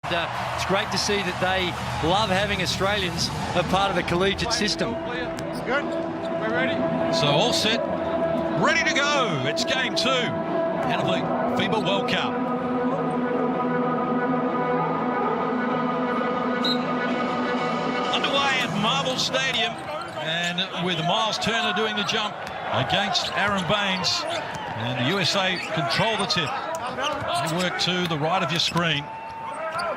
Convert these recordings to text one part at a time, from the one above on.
It's great to see that they love having Australians a part of the collegiate system. Good. We're ready. So all set, ready to go. It's game 2 out of the FIBA World Cup. Underway at Marvel Stadium, and with Miles Turner doing the jump against Aaron Baines, and the USA control the tip. They work to the right of your screen.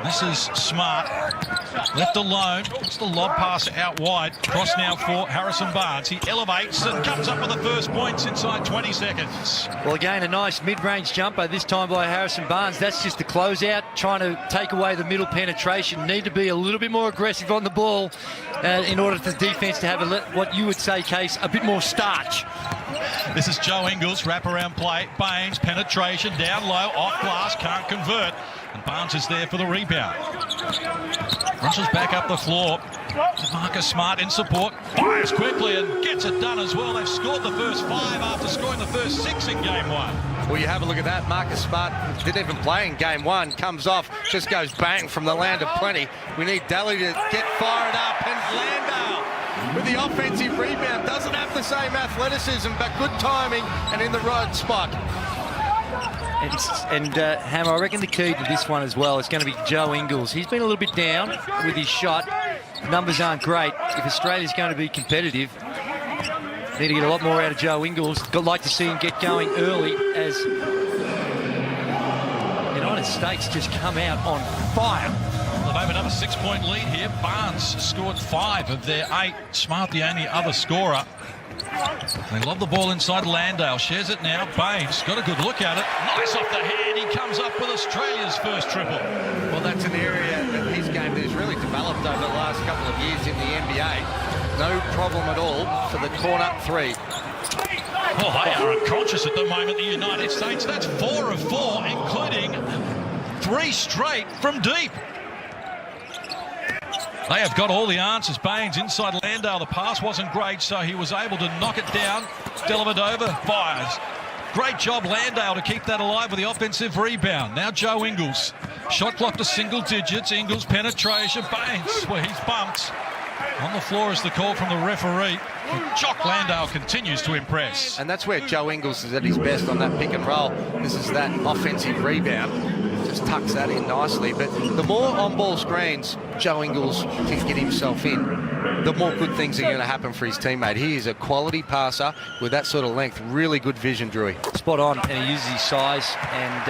This is Smart, left alone. It's the lob pass out wide. Cross now for Harrison Barnes. He elevates and comes up with the first points inside 20 seconds. Well, again, a nice mid-range jumper, this time by Harrison Barnes. That's just the closeout, trying to take away the middle penetration. Need to be a little bit more aggressive on the ball in order for the defence to have what you would say, Case, a bit more starch. This is Joe Ingles, wraparound play. Baines, penetration, down low, off glass, can't convert. And Barnes is there for the rebound. Rushes back up the floor. Marcus Smart in support. Fires quickly and gets it done as well. They've scored the first 5 after scoring the first 6 in game 1. Well, you have a look at that. Marcus Smart didn't even play in game 1. Comes off, just goes bang from the land of plenty. We need Daly to get fired up. And Landale with the offensive rebound. Doesn't have the same athleticism, but good timing and in the right spot. And Hammer, I reckon the key to this one as well is going to be Joe Ingles. He's been a little bit down with his shot. Numbers aren't great. If Australia's going to be competitive, need to get a lot more out of Joe Ingles. I'd like to see him get going early as the United States just come out on fire. Well, they have another 6-point lead here. Barnes scored 5 of their 8. Smart, the only other scorer. They lob the ball inside. Landale shares it now. Baines got a good look at it. Nice off the hand. He comes up with Australia's first triple. Well, that's an area of his game that has really developed over the last couple of years in the NBA. No problem at all for the corner 3. Oh, they are unconscious at the moment, the United States. That's 4 of 4, including 3 straight from deep. They have got all the answers. Baines inside Landale. The pass wasn't great, so he was able to knock it down. Dellavedova fires. Great job, Landale, to keep that alive with the offensive rebound. Now Joe Ingles. Shot clock to single digits. Ingles penetration. Baines, where he's bumped. On the floor is the call from the referee. Jock Landale continues to impress. And that's where Joe Ingles is at his best on that pick and roll. This is that offensive rebound. Just tucks that in nicely. But the more on-ball screens Joe Ingles can get himself in, the more good things are going to happen for his teammate. He is a quality passer with that sort of length. Really good vision, Drewy. Spot on, and he uses his size, and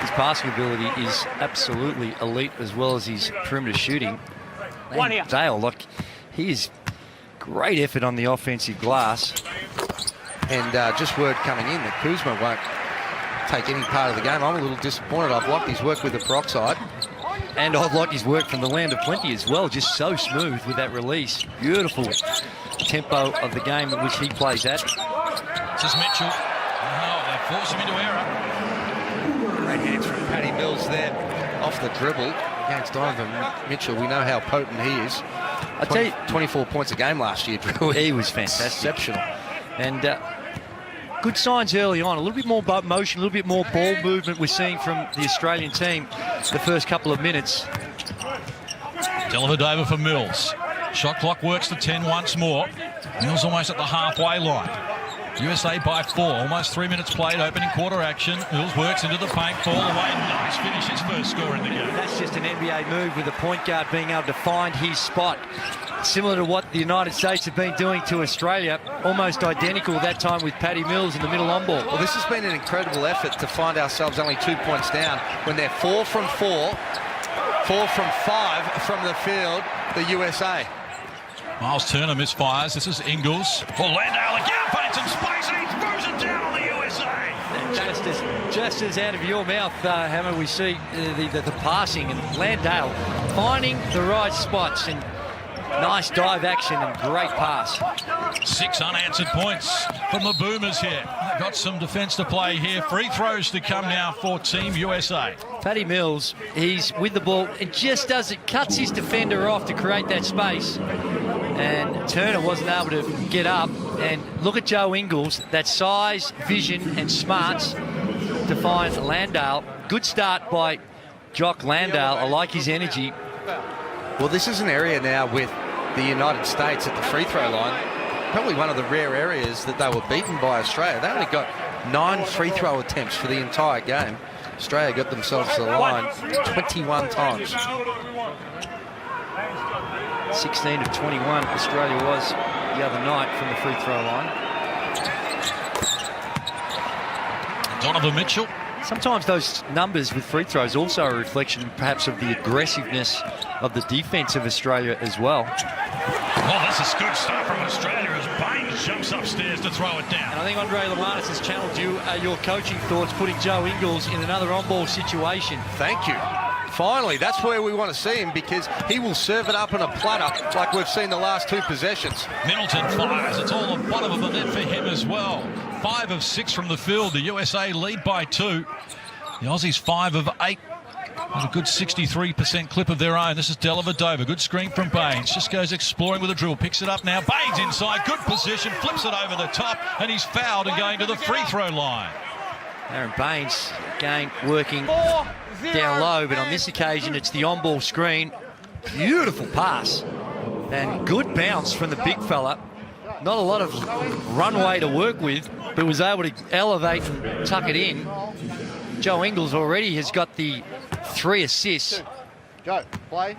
his passing ability is absolutely elite, as well as his perimeter shooting. Dale, look, he is great effort on the offensive glass. And just word coming in that Kuzma won't take any part of the game. I'm a little disappointed. I've liked his work with the peroxide. And I've liked his work from the land of plenty as well. Just so smooth with that release. Beautiful tempo of the game in which he plays at. This is Mitchell. Oh, they force him into error. Great hands from Patty Mills there off the dribble against Donovan Mitchell. We know how potent he is. I tell you, 24 points a game last year, Drew. He was fantastic. Exceptional. And good signs early on. A little bit more motion, a little bit more ball movement we're seeing from the Australian team the first couple of minutes. Dellavedova for Mills. Shot clock works to 10 once more. Mills almost at the halfway line. USA by 4. Almost 3 minutes played. Opening quarter action. Mills works into the paint. Fall away. Nice finish. His first score in the game. That's just an NBA move with the point guard being able to find his spot. Similar to what the United States have been doing to Australia. Almost identical that time with Patty Mills in the middle on ball. Well, this has been an incredible effort to find ourselves only 2 points down when they're 4 from 4, 4 from 5 from the field, the USA. Miles Turner misfires. This is Ingles. For Landale again, finds some space and he throws it down on the USA. Just as out of your mouth, Hammer, we see the passing and Landale finding the right spots and nice dive action and great pass. 6 unanswered points from the Boomers here. They've got some defence to play here. Free throws to come now for Team USA. Patty Mills, he's with the ball and just does it, cuts his defender off to create that space. And Turner wasn't able to get up. And look at Joe Ingles, that size, vision and smarts to find Landale. Good start by Jock Landale, I like his energy. Well, this is an area now with the United States at the free throw line. Probably one of the rare areas that they were beaten by Australia. They only got 9 free throw attempts for the entire game. Australia got themselves to the line 21 times. 16 of 21 Australia was the other night from the free throw line. Donovan Mitchell. Sometimes those numbers with free throws also a reflection perhaps of the aggressiveness of the defence of Australia as well. Well, that's a good start from Australia as Baines jumps upstairs to throw it down. And I think Andre Lamanis has channeled you, your coaching thoughts, putting Joe Ingles in another on-ball situation. Thank you. Finally, that's where we want to see him, because he will serve it up on a platter like we've seen the last 2 possessions. Middleton fires. It's all the bottom of the net for him as well. 5 of 6 from the field. The USA lead by 2. The Aussies 5 of 8. With a good 63% clip of their own. This is Dellavedova. Good screen from Baines. Just goes exploring with a dribble. Picks it up now. Baines inside. Good position. Flips it over the top. And he's fouled and going to the free throw line. Aaron Baines, again, working down low, but on this occasion it's the on-ball screen. Beautiful pass and good bounce from the big fella. Not a lot of runway to work with, but was able to elevate and tuck it in. Joe Ingles already has got the 3 assists. Go, play.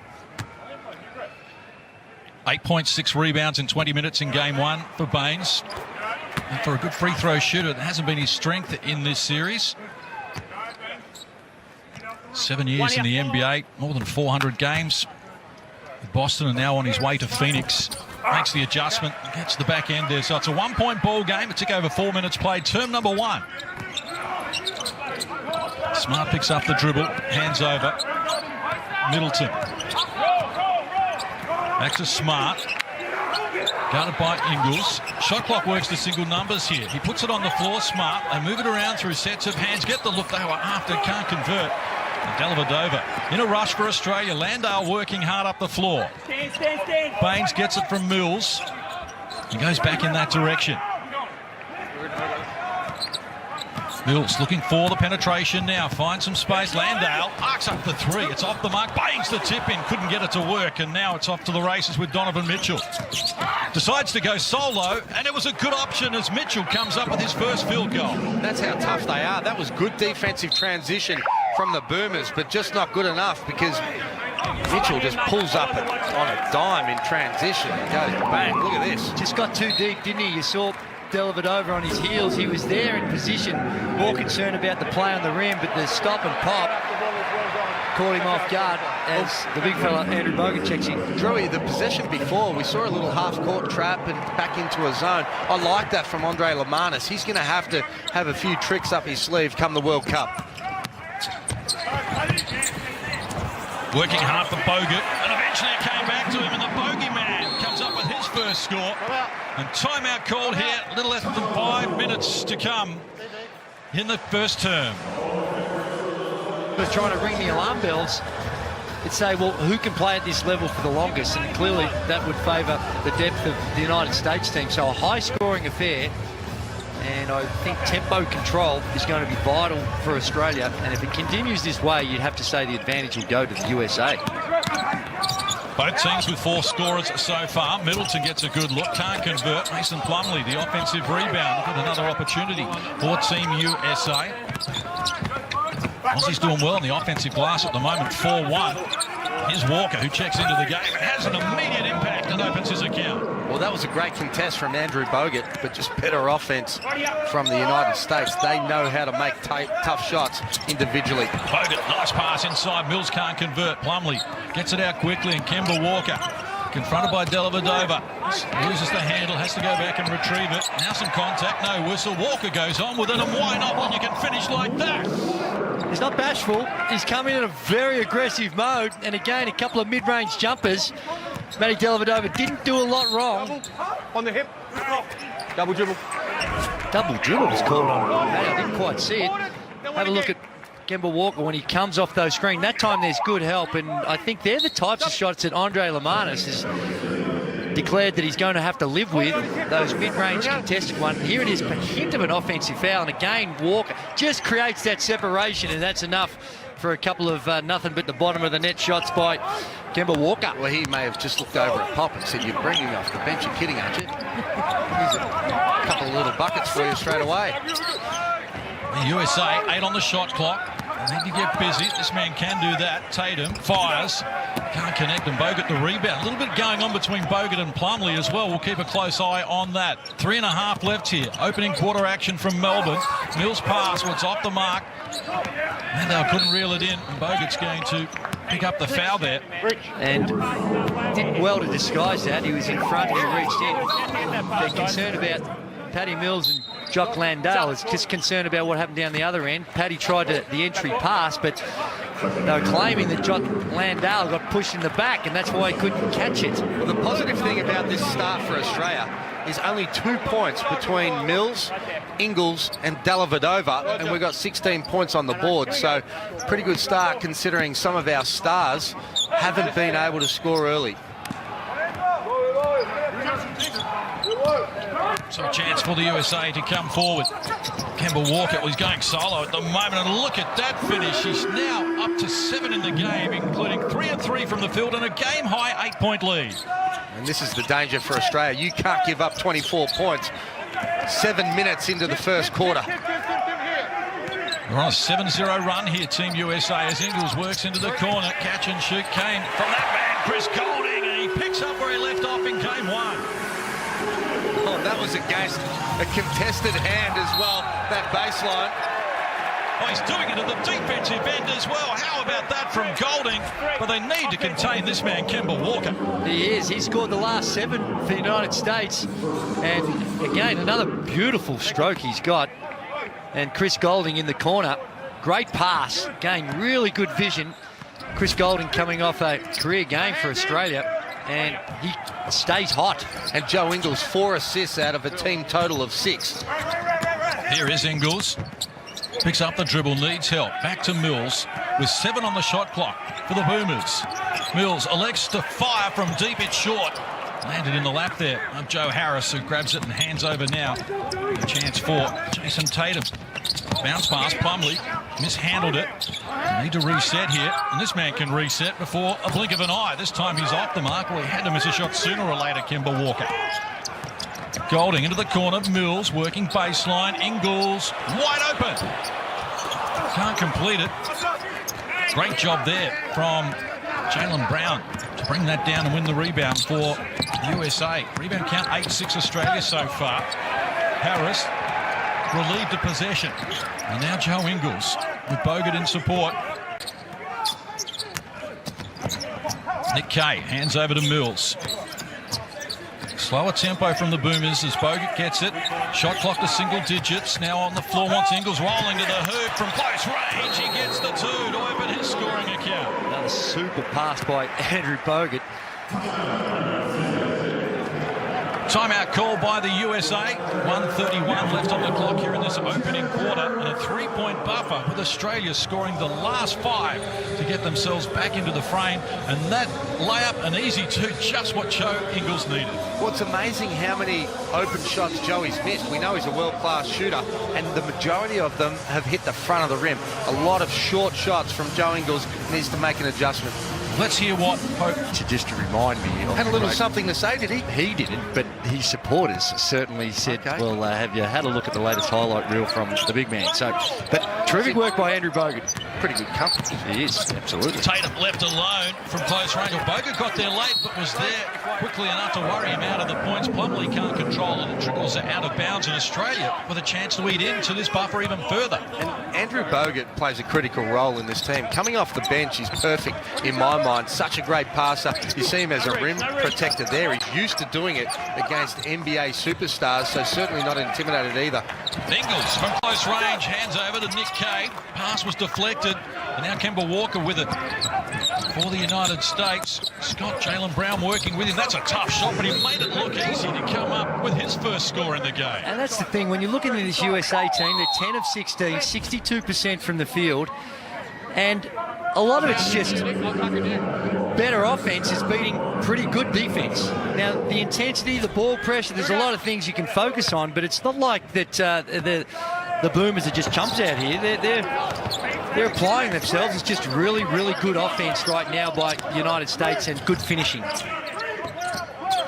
8.6 rebounds in 20 minutes in game 1 for Baines. And for a good free throw shooter, it hasn't been his strength in this series. 7 years in the NBA, more than 400 games with Boston, and now on his way to Phoenix. Makes the adjustment, gets the back end there. So it's a 1-point ball game. It took over 4 minutes played. Term number 1. Smart picks up the dribble, hands over. Middleton. Back to Smart. Guarded by Ingles. Shot clock works the single numbers here. He puts it on the floor. Smart. They move it around through sets of hands. Get the look they were after. Can't convert. And Dellavedova in a rush for Australia. Landale working hard up the floor. Baines gets it from Mills. He goes back in that direction. Mills looking for the penetration now. Finds some space. Landale arcs up the 3. It's off the mark. Baines the tip in. Couldn't get it to work. And now it's off to the races with Donovan Mitchell. Decides to go solo. And it was a good option as Mitchell comes up with his first field goal. That's how tough they are. That was good defensive transition from the Boomers, but just not good enough, because Mitchell just pulls up on a dime in transition and goes bang. Look at this. Just got too deep, didn't he? You saw Dellavedova on his heels. He was there in position, more concerned about the play on the rim, but the stop and pop caught him off guard as the big fella Andrew Bogut checks in. Drewy, the possession before, we saw a little half-court trap and back into a zone. I like that from Andre Lamanis. He's going to have a few tricks up his sleeve come the World Cup. Working hard for Bogut, and eventually it came back to him, and the bogeyman comes up with his first score. And timeout called here, a little less than 5 minutes to come in the first term. But trying to ring the alarm bells, it'd say, well, who can play at this level for the longest? And clearly that would favour the depth of the United States team. So a high-scoring affair, and I think tempo control is going to be vital for Australia. And if it continues this way, you'd have to say the advantage will go to the USA. Both teams with 4 scorers so far. Middleton gets a good look, can't convert. Mason Plumlee, the offensive rebound. Look at another opportunity for Team USA. Aussie's doing well on the offensive glass at the moment, 4-1. Here's Walker, who checks into the game and has an immediate impact and opens his account. Well, that was a great contest from Andrew Bogut, but just better offense from the United States. They know how to make tough shots individually. Bogut, nice pass inside. Mills can't convert. Plumlee gets it out quickly, and Kemba Walker confronted by Dellavedova. Loses the handle, has to go back and retrieve it. Now some contact, no whistle. Walker goes on with it, and why not when you can finish like that? He's not bashful. He's coming in a very aggressive mode. And again, a couple of mid-range jumpers. Matty Dellavedova didn't do a lot wrong. On the hip. Double dribble. Double dribble was called on Matty. I didn't quite see it. Have a look at Kemba Walker when he comes off those screens. That time there's good help, and I think they're the types of shots that Andre Lamanis has declared that he's going to have to live with, those mid-range contested one. Here it is, a hint of an offensive foul, and again Walker just creates that separation, and that's enough for a couple of nothing but the bottom of the net shots by Kemba Walker. Well, he may have just looked over at Pop and said, "You're bringing me off the bench. You're kidding, aren't you?" Here's a couple of little buckets for you straight away. The USA 8 on the shot clock. They need to get busy. This man can do that. Tatum fires. Can't connect, and Bogut the rebound. A little bit going on between Bogut and Plumlee as well. We'll keep a close eye on that. 3.5 left here. Opening quarter action from Melbourne. Mills pass. Well, it's off the mark. Landale couldn't reel it in, and Bogut's going to pick up the foul there. And did well to disguise that. He was in front and he reached in. They're concerned about Paddy Mills and Jock Landale. Is just concerned about what happened down the other end. Paddy tried the entry pass, but they were claiming that Jock Landale got pushed in the back, and that's why he couldn't catch it. Well, the positive thing about this start for Australia is only 2 points between Mills, Ingles and Dellavedova, and we've got 16 points on the board. So pretty good start considering some of our stars haven't been able to score early. So a chance for the USA to come forward. Kemba Walker, well, he's going solo at the moment, and look at that finish. He's now up to 7 in the game, including 3 and 3 from the field and a game-high 8-point lead. And this is the danger for Australia. You can't give up 24 points 7 minutes into the first quarter. We're on a 7-0 run here, Team USA, as Ingles works into the corner. Catch and shoot Kane from that man, Chris Goulding, and he picks up where he left off in game 1. Oh, that was against a contested hand as well, that baseline. Oh, he's doing it at the defensive end as well. How about that from Goulding? But they need to contain this man, Kemba Walker. He is. He scored the last 7 for the United States. And again, another beautiful stroke he's got. And Chris Goulding in the corner. Great pass. Again, really good vision. Chris Goulding coming off a career game for Australia. And he stays hot. And Joe Ingles 4 assists out of a team total of 6. Here is Ingles. Picks up the dribble, needs help. Back to Mills with 7 on the shot clock for the Boomers. Mills elects to fire from deep, it's short. Landed in the lap there of Joe Harris, who grabs it and hands over now. A chance for Jason Tatum. Bounce pass, Plumlee mishandled it. Need to reset here, and this man can reset before a blink of an eye. This time he's off the mark. Well, he had to miss a shot sooner or later, Kemba Walker. Goulding into the corner, Mills working baseline, Ingles wide open. Can't complete it. Great job there from Jaylen Brown to bring that down and win the rebound for USA. Rebound count 8-6 Australia so far. Harris relieved of possession. And now Joe Ingles with Bogut in support. Nick Kay hands over to Mills. Slower tempo from the Boomers as Bogut gets it. Shot clock to single digits. Now on the floor wants Ingles rolling to the hoop from close range. He gets the 2 to open his scoring account. Another super pass by Andrew Bogut. Timeout called by the USA. 1:31 left on the clock here in this opening quarter, and a 3-point buffer with Australia scoring the last 5 to get themselves back into the frame. And that layup, an easy 2, just what Joe Ingles needed. Well, it's amazing how many open shots Joey's missed. We know he's a world-class shooter, and the majority of them have hit the front of the rim. A lot of short shots from Joe Ingles. Needs to make an adjustment. Let's hear what Pope... Just to remind me of Had a little something to say, did he? He didn't, but his supporters certainly said, Okay. well, have you had a look at the latest highlight reel from the big man? So, but terrific work by Andrew Bogut. Pretty good company. He is, absolutely. Tatum left alone from close range. Bogut got there late, but was there quickly enough to worry him out of the points. Plumlee can't control it. It trickles out of bounds in Australia with a chance to eat into this buffer even further. And Andrew Bogut plays a critical role in this team. Coming off the bench, he's perfect in my mind. Such a great passer. You see him as a rim protector there. He's used to doing it against NBA superstars, so certainly not intimidated either. Ingles from close range, hands over to Nick Kay. Pass was deflected, and now Kemba Walker with it for the United States. Scott Jaylen Brown working with him. That's a tough shot, but he made it look easy to come up with his first score in the game. And that's the thing, when you're looking at this USA team, they're 10 of 16, 62% from the field, and a lot of it's just better offense is beating pretty good defense. Now, the intensity, the ball pressure, there's a lot of things you can focus on, but it's not like that the Boomers are just chumps out here. They're they're applying themselves. It's just really, really good offense right now by the United States and good finishing.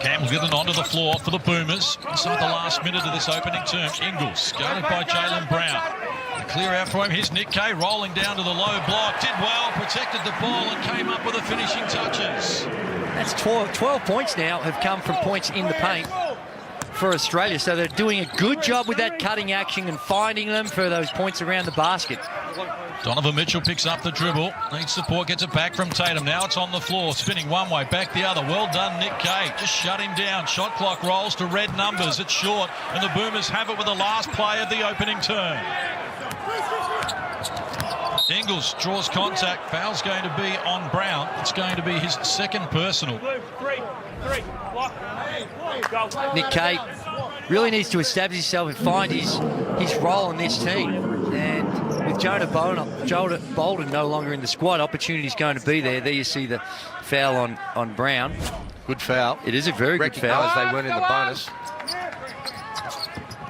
Campbell getting onto the floor for the Boomers inside the last minute of this opening term. Ingles guarded by Jaylen Brown. A clear out for him. Here's Nick Kay rolling down to the low block. Did well, protected the ball and came up with the finishing touches. That's 12 points now have come from points in the paint for Australia. So they're doing a good job with that cutting action and finding them for those points around the basket. Donovan Mitchell picks up the dribble, needs support, gets it back from Tatum. Now it's on the floor, spinning one way, back the other. Well done, Nick Kay. Just shut him down. Shot clock rolls to red numbers. It's short, and the Boomers have it with the last play of the opening term. Ingles draws contact. Foul's going to be on Brown. It's going to be his second personal. Nick Kay really needs to establish himself and find his role in this team. And with Jonah Bolden no longer in the squad, opportunity's going to be there. There you see the foul on Brown. Good foul. It is a very good foul. Recognised they weren't in the bonus.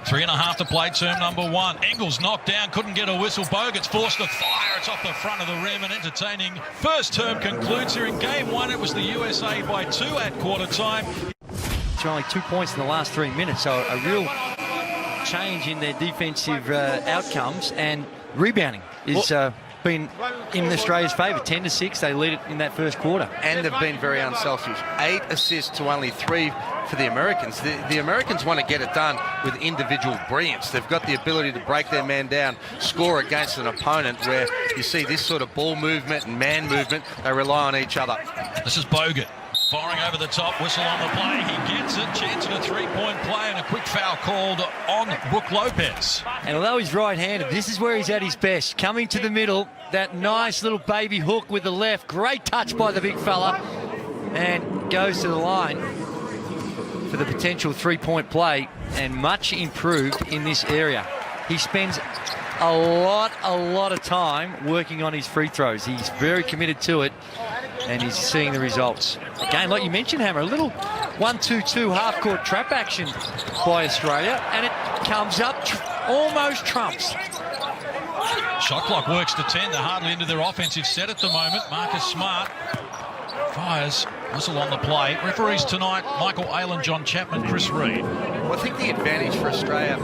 3.5 to play, term number one. Ingles knocked down, couldn't get a whistle. Bogut's forced to fire. It's off the front of the rim and entertaining. First term concludes here in game one. It was the USA by 2 at quarter time. It's only 2 points in the last 3 minutes, so a real change in their defensive outcomes, and rebounding is been in Australia's favour. 10-6, they lead it in that first quarter. And they've been very unselfish. 8 assists to only 3 for the Americans. The Americans want to get it done with individual brilliance. They've got the ability to break their man down, score against an opponent where you see this sort of ball movement and man movement. They rely on each other. This is Bogut. Firing over the top, whistle on the play. He gets it. Chance at a three-point play and a quick foul called on Brook Lopez. And although he's right-handed, this is where he's at his best. Coming to the middle, that nice little baby hook with the left. Great touch by the big fella. And goes to the line for the potential three-point play, and much improved in this area. He spends a lot of time working on his free throws. He's very committed to it, and he's seeing the results. Again, like you mentioned, Hammer, a little 1-2-2 half-court trap action by Australia, and it comes up, almost trumps. Shot clock works to 10. They're hardly into their offensive set at the moment. Marcus Smart fires. Whistle on the play. Referees tonight, Michael Aylen, John Chapman, Chris Reed. Well, I think the advantage for Australia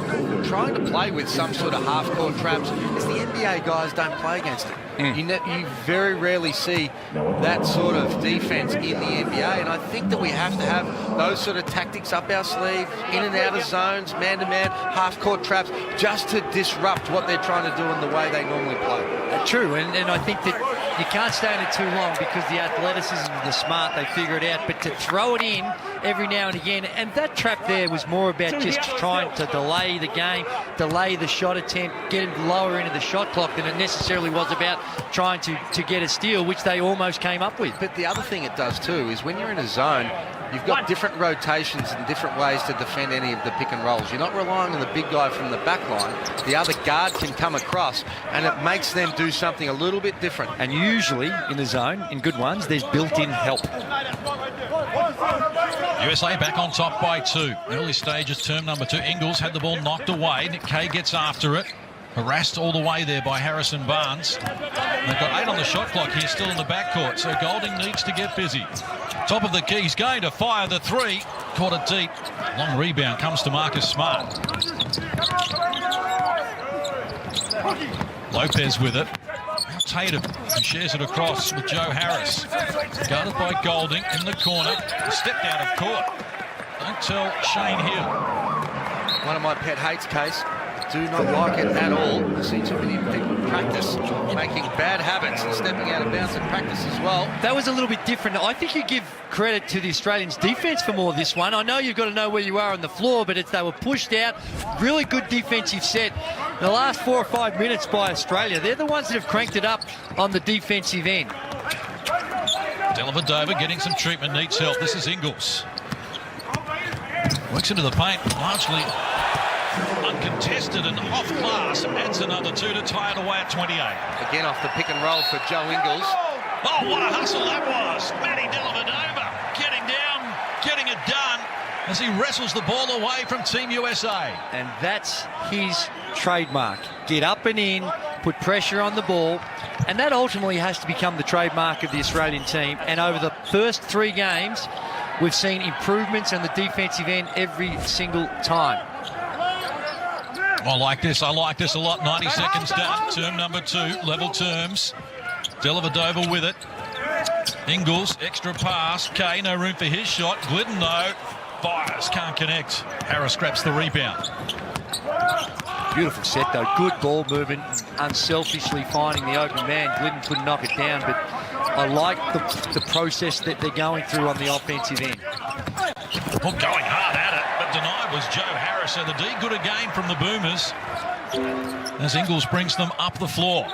trying to play with some sort of half-court traps is the NBA guys don't play against it. You very rarely see that sort of defense in the NBA, and I think that we have to have those sort of tactics up our sleeve, in and out of zones, man-to-man, half-court traps, just to disrupt what they're trying to do in the way they normally play. True, and I think that you can't stay in it too long because the athleticism and the smart, they figure it out, but to throw it in every now and again, and that trap there was more about just trying to delay the game, delay the shot attempt, get it lower into the shot clock than it necessarily was about trying to get a steal, which they almost came up with. But the other thing it does too is when you're in a zone, you've got different rotations and different ways to defend any of the pick and rolls. You're not relying on the big guy from the back line. The other guard can come across, and it makes them do something a little bit different. And usually in the zone, in good ones, there's built-in help. USA back on top by 2. Early stages, term number 2. Ingles had the ball knocked away. Nick Kay gets after it. Harassed all the way there by Harrison Barnes. They've got 8 on the shot clock here, still in the backcourt, so Golding needs to get busy. Top of the key, he's going to fire the 3. Caught it deep. Long rebound comes to Marcus Smart. Lopez with it. Now Tatum, who shares it across with Joe Harris. Guarded by Golding in the corner. Stepped out of court. Don't tell Shane Hill. One of my pet hates, Case. Do not like it at all. I see too many people practice making bad habits and stepping out of bounds in practice as well. That was a little bit different. I think you give credit to the Australians' defence for more of this one. I know you've got to know where you are on the floor, but they were pushed out. Really good defensive set. The last 4 or 5 minutes by Australia, they're the ones that have cranked it up on the defensive end. Dellavedova getting some treatment, needs help. This is Ingles. Works into the paint, largely uncontested and off glass. Adds another 2 to tie it away at 28. Again off the pick and roll for Joe Ingles. Oh, what a hustle that was. Matty Dellavedova getting down, getting it done as he wrestles the ball away from Team USA. And that's his trademark. Get up and in, put pressure on the ball, and that ultimately has to become the trademark of the Australian team. And over the first 3 games, we've seen improvements on the defensive end every single time. I like this a lot. 90 seconds done. Term number 2, level terms. Dellavedova with it. Ingles, extra pass. Kay, no room for his shot. Glidden, though, fires, can't connect. Harris grabs the rebound. Beautiful set, though. Good ball movement, unselfishly finding the open man. Glidden couldn't knock it down, but I like the process that they're going through on the offensive end. Well, going hard at it, but denied was Joe Harris. So the D good again from the Boomers as Ingles brings them up the floor.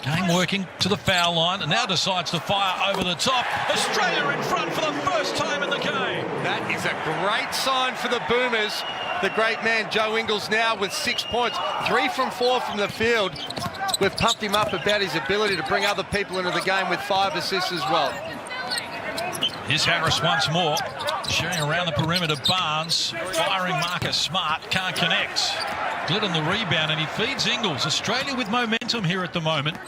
Game working to the foul line and now decides to fire over the top. Australia in front for the first time in the game. That is a great sign for the Boomers. The great man Joe Ingles now with 6 points, 3 from 4 from the field. We've pumped him up about his ability to bring other people into the game with 5 assists as well. Here's Harris once more, sharing around the perimeter. Barnes firing Marcus Smart, can't connect. Glidden the rebound and he feeds Ingles. Australia with momentum here at the moment.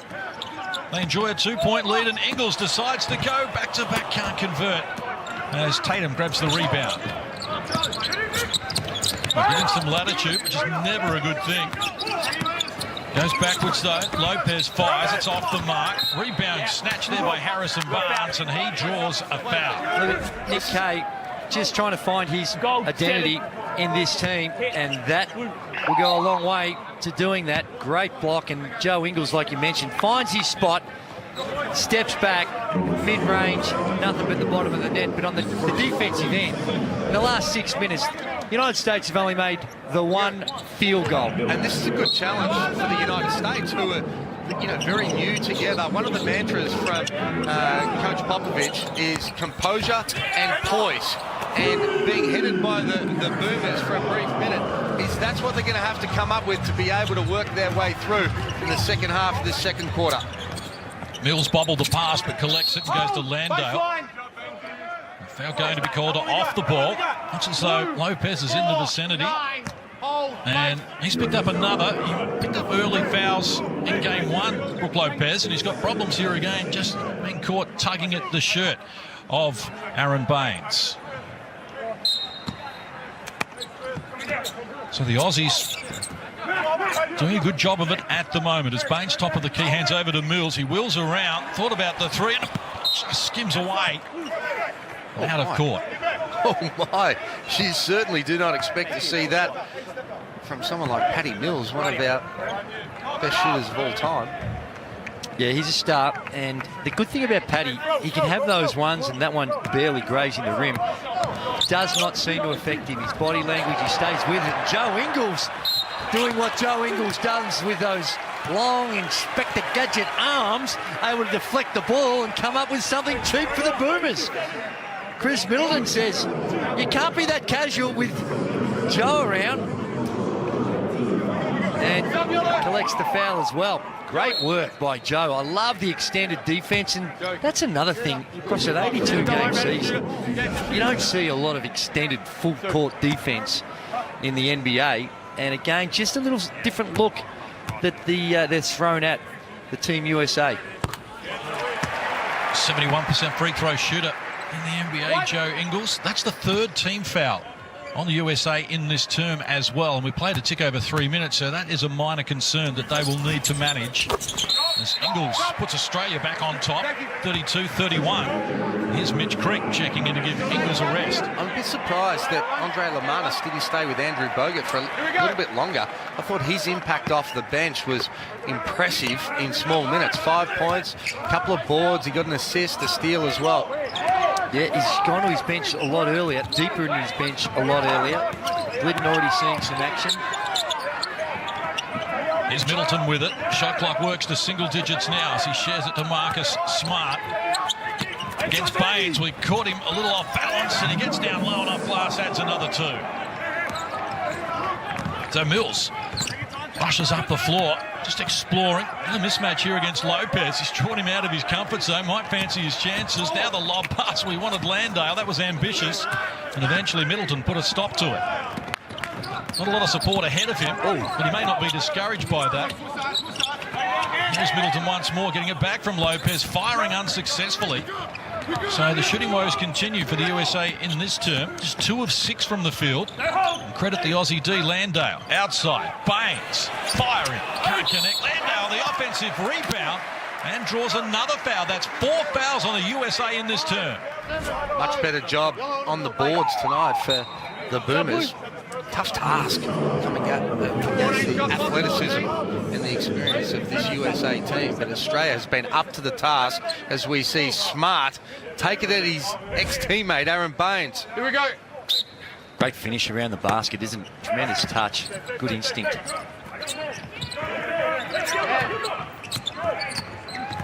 They enjoy a 2-point lead and Ingles decides to go back-to-back, can't convert as Tatum grabs the rebound. Getting some latitude, which is never a good thing. Goes backwards though. Lopez fires. It's off the mark. Rebound snatched there by Harrison Barnes, and he draws a foul. Look at Nick Kay just trying to find his identity in this team, and that will go a long way to doing that. Great block, and Joe Ingles, like you mentioned, finds his spot, steps back, mid-range, nothing but the bottom of the net. But on the defensive end, in the last 6 minutes, the United States have only made the 1 field goal. And this is a good challenge for the United States, who are, very new together. One of the mantras from Coach Popovich is composure and poise. And being headed by the Boomers for a brief minute, that's what they're going to have to come up with to be able to work their way through in the second half of this second quarter. Mills bobbled the pass but collects it and goes to Landale. Foul going to be called off the ball. Looks as though Lopez is in the vicinity. And he's picked up another. He picked up early fouls in game 1, Brook Lopez, and he's got problems here again, just being caught tugging at the shirt of Aaron Baines. So the Aussies doing a good job of it at the moment as Baines, top of the key, hands over to Mills. He wheels around, thought about the 3 and just skims away. Out of court. Oh my, she certainly do not expect to see that from someone like Patty Mills, one of our best shooters of all time. Yeah, he's a star, and the good thing about Paddy, he can have those ones, and that one barely grazing the rim. Does not seem to affect him. His body language, he stays with it. Joe Ingles doing what Joe Ingles does with those long Inspector Gadget arms, able to deflect the ball and come up with something cheap for the Boomers. Chris Middleton says, you can't be that casual with Joe around. And collects the foul as well. Great work by Joe. I love the extended defense, and that's another thing. Across an 82-game season, you don't see a lot of extended full-court defense in the NBA. And again, just a little different look that they're thrown at the Team USA. 71% free throw shooter in the NBA, Joe Ingles. That's the 3rd team foul on the USA in this term as well. And we played a tick over 3 minutes, so that is a minor concern that they will need to manage. As Ingles puts Australia back on top, 32-31. Here's Mitch Creek checking in to give Ingles a rest. I'm a bit surprised that Andre Lamanis didn't stay with Andrew Bogut for a little bit longer. I thought his impact off the bench was impressive in small minutes. 5 points, a couple of boards, he got an assist, a steal as well. Yeah, he's gone to his bench a lot earlier, deeper in his bench a lot earlier. Glidden already seeing some action. Here's Middleton with it. Shot clock works to single digits now as he shares it to Marcus Smart. Against Baines, we caught him a little off balance and he gets down low enough. Glass adds another 2. So Mills rushes up the floor, just exploring. A mismatch here against Lopez. He's drawn him out of his comfort zone, might fancy his chances. Now the lob pass, we wanted Landale. That was ambitious. And eventually Middleton put a stop to it. Not a lot of support ahead of him, but he may not be discouraged by that. Here's Middleton once more, getting it back from Lopez, firing unsuccessfully. So the shooting woes continue for the USA in this term. Just 2 of 6 from the field. And credit the Aussie D, Landale. Outside, Baines, firing, can't connect. Landale, the offensive rebound, and draws another foul. That's 4 fouls on the USA in this term. Much better job on the boards tonight for the Boomers. Tough task coming up against the athleticism and the experience of this USA team. But Australia has been up to the task as we see Smart take it at his ex-teammate Aaron Baines. Here we go. Great finish around the basket, isn't it? Tremendous touch, good instinct.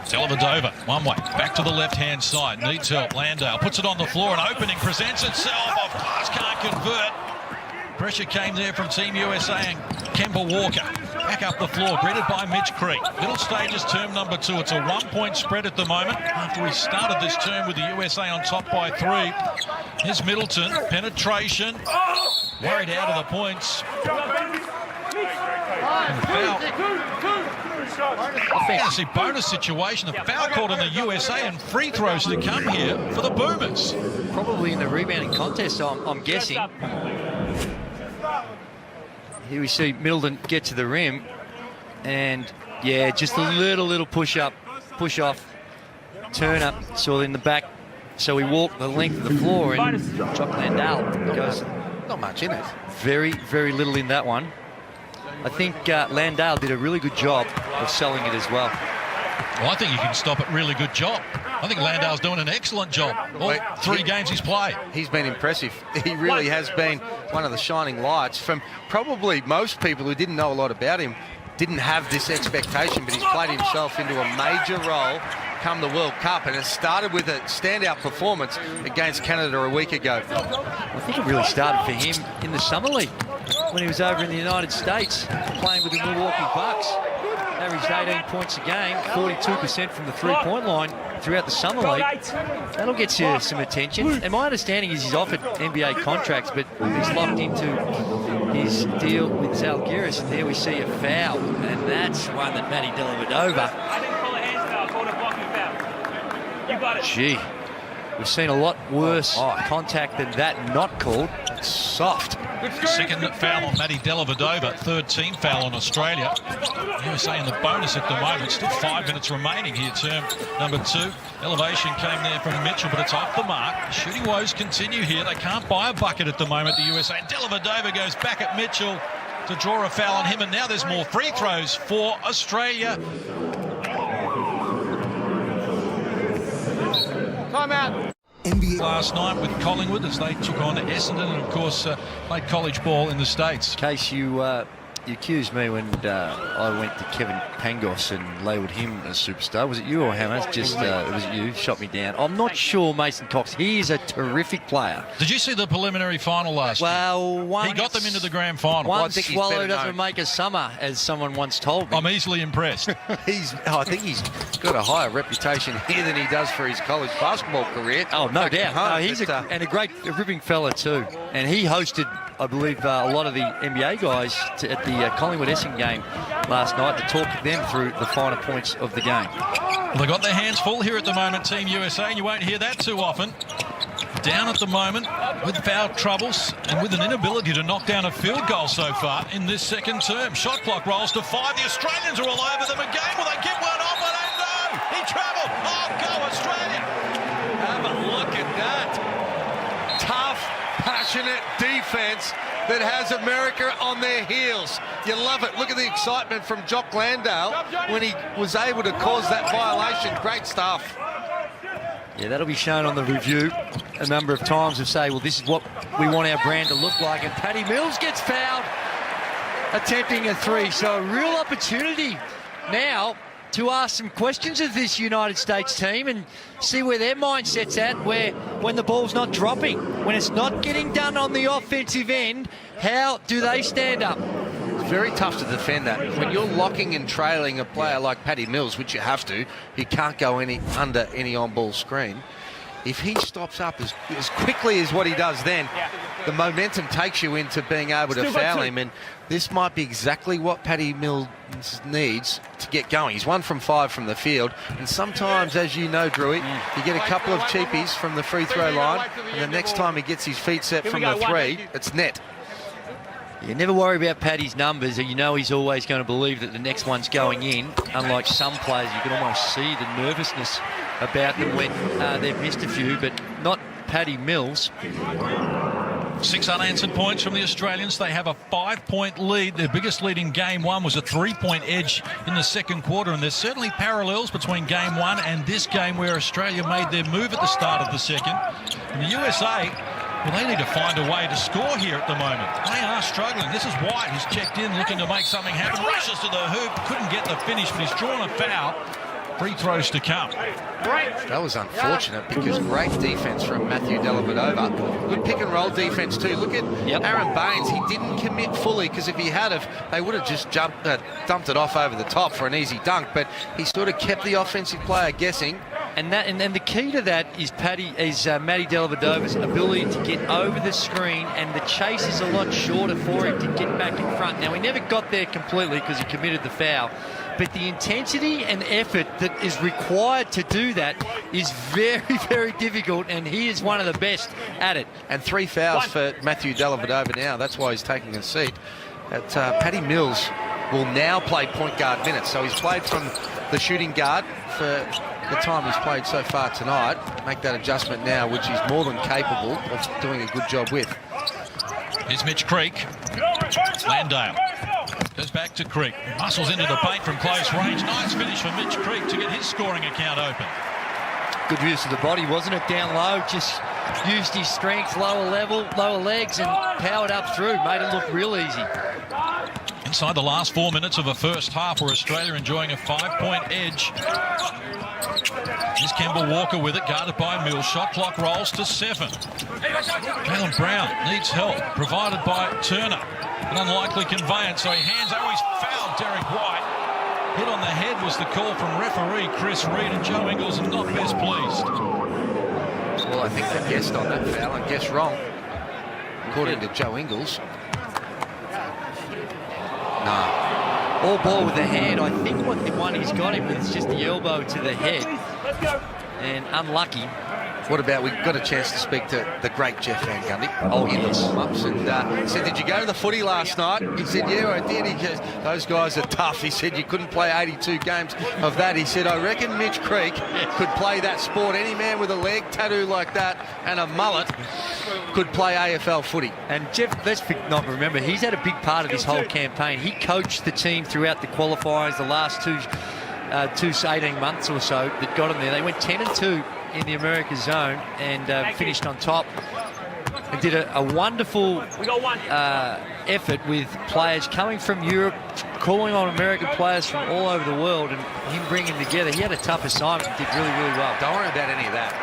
Dellavedova, one way, back to the left-hand side, needs help. Landale puts it on the floor, an opening presents itself, off glass, can't convert. Pressure came there from Team USA, and Kemba Walker back up the floor, greeted by Mitch Creek. Middle stages, term number 2. It's a 1-point spread at the moment after we started this term with the USA on top by 3. Here's Middleton, penetration, worried out of the points. And the foul. Fantasy bonus situation, a foul called on the USA, and free throws to come here for the Boomers. Probably in the rebounding contest, I'm guessing. Here we see Middleton get to the rim, and yeah, just a little push up, push off, turn up, so in the back, so we walk the length of the floor, and Jock Landale goes. Not much in it. Very little in that one. I think Landale did a really good job of selling it as well. Well, I think you can stop it. Really good job. I think Landale's doing an excellent job. All 3 games he's played. He's been impressive. He really has been one of the shining lights from probably most people who didn't know a lot about him, didn't have this expectation, but he's played himself into a major role come the World Cup, and it started with a standout performance against Canada a week ago. I think it really started for him in the Summer League when he was over in the United States playing with the Milwaukee Bucks. Averaged 18 points a game, 42% from the three-point line throughout the Summer League. That'll get you some attention. And my understanding is he's offered NBA contracts, but he's locked into his deal with Zalgiris. And there we see a foul, and that's one that Matty Dellavedova. I didn't call a hands foul, I called a blocking foul. You got it. Gee, we've seen a lot worse contact than that not called. It's soft. Second foul on Matty Dellavedova, 3rd team foul on Australia. USA in the bonus at the moment. Still 5 minutes remaining here, term number 2. Elevation came there from Mitchell, but it's off the mark. Shooting woes continue here. They can't buy a bucket at the moment, the USA. And Dellavedova goes back at Mitchell to draw a foul on him, and now there's more free throws for Australia. Timeout. Last night with Collingwood as they took on Essendon, and of course played college ball in the States. In case you accused me when I went to Kevin Pangos and labelled him a superstar. Was it you or Hammers? Just was it you? Shot me down. I'm not sure, Mason Cox. He is a terrific player. Did you see the preliminary final last year? Well, He got them into the grand final. One think he's swallow better doesn't known. make a summer, as someone once told me. I'm easily impressed. I think he's got a higher reputation here than he does for his college basketball career. Oh, no Back at doubt. home, No, he's but, a great, ripping fella too. And he hosted, I believe, a lot of the NBA guys at the Collingwood Essendon game last night to talk them through the finer points of the game. Well, they've got their hands full here at the moment, Team USA, and you won't hear that too often. Down at the moment with foul troubles and with an inability to knock down a field goal so far in this second term. Shot clock rolls to 5. The Australians are all over them again. Will they get one off? I don't know. He travelled. Oh, go Australia. Have a look at that. Tough, passionate defense that has America on their heels. You love it. Look at the excitement from Jock Landale when he was able to cause that violation. Great stuff. Yeah, that'll be shown on the review a number of times of say, well, this is what we want our brand to look like. And Patty Mills gets fouled, attempting a 3. So a real opportunity now to ask some questions of this United States team and see where their mindset's at, where when the ball's not dropping, when it's not getting done on the offensive end, how do they stand up? It's very tough to defend that. When you're locking and trailing a player like Patty Mills, which you have to, he can't go under any on-ball screen. if he stops up as quickly as what he does then, the momentum takes you into being able to foul him, and this might be exactly what Paddy Mills needs to get going. He's 1 from 5 from the field, and sometimes, as you know, Drewy, you get a couple of cheapies from the free throw line, and the next time he gets his feet set from the 3, it's net. You never worry about Paddy's numbers, or you know he's always going to believe that the next one's going in. Unlike some players, you can almost see the nervousness about them when they've missed a few, but not Paddy Mills. 6 unanswered points from the Australians. They have a 5-point lead. Their biggest lead in game 1 was a 3-point edge in the second quarter, and there's certainly parallels between game 1 and this game where Australia made their move at the start of the second. And the USA, well, they need to find a way to score here at the moment. They are struggling. This is White, who's checked in looking to make something happen. Rushes to the hoop, couldn't get the finish, but he's drawn a foul. Free throws to come. That was unfortunate because great defence from Matthew Dellavedova. Good pick and roll defence too. Look at Aaron Baines. He didn't commit fully because if he had, they would have just dumped it off over the top for an easy dunk. But he sort of kept the offensive player guessing. And the key to that is Matty Dellavedova's ability to get over the screen, and the chase is a lot shorter for him to get back in front. Now, he never got there completely because he committed the foul, but the intensity and effort that is required to do that is very, very difficult, and he is one of the best at it. And 3 fouls for Matthew Dellavedova now. That's why he's taking a seat. Paddy Mills will now play point guard minutes. So he's played from the shooting guard for the time he's played so far tonight. Make that adjustment now, which he's more than capable of doing a good job with. Here's Mitch Creek. Landale goes back to Creek. Muscles into the paint from close range. Nice finish for Mitch Creek to get his scoring account open. Good use of the body, wasn't it? Down low, just used his strength, lower legs, and powered up through. Made it look real easy. Inside the last 4 minutes of a first half where Australia enjoying a 5-point edge. Here's Kemba Walker with it, guarded by Mills. Shot clock rolls to 7. Jaylen Brown needs help, provided by Turner. An unlikely conveyance, so he hands out. He's fouled Derek White. Hit on the head was the call from referee Chris Reed, and Joe Ingles not best pleased. Well, I think they guessed on that foul and guessed wrong, according to Joe Ingles. No. All ball with the hand. I think what the one he's got him with is just the elbow to the head. And unlucky. What about, we got a chance to speak to the great Jeff Van Gundy in the warm-ups, and he said, did you go to the footy last night? He said, yeah, I did. He goes, those guys are tough. He said, you couldn't play 82 games of that. He said, I reckon Mitch Creek could play that sport. Any man with a leg tattoo like that and a mullet could play AFL footy. And Jeff, let's not remember, he's had a big part of this whole campaign. He coached the team throughout the qualifiers the last 18 months or so that got them there. They went 10-2 in the Americas zone and finished on top, and did a wonderful effort with players coming from Europe, calling on American players from all over the world, and him bringing them together. He had a tough assignment, did really, really well. Don't worry about any of that.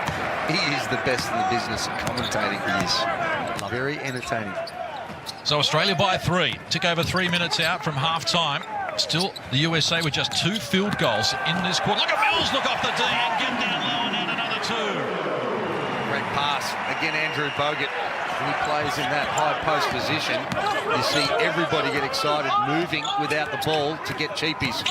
He is the best in the business at commentating. He is very entertaining. So Australia by 3. Tick over 3 minutes out from half-time. Still the USA with just 2 field goals in this quarter. Look at Mills, look off the D and get down low and add another 2. Great pass. Again, Andrew Bogut. When he plays in that high post position, you see everybody get excited moving without the ball to get cheapies.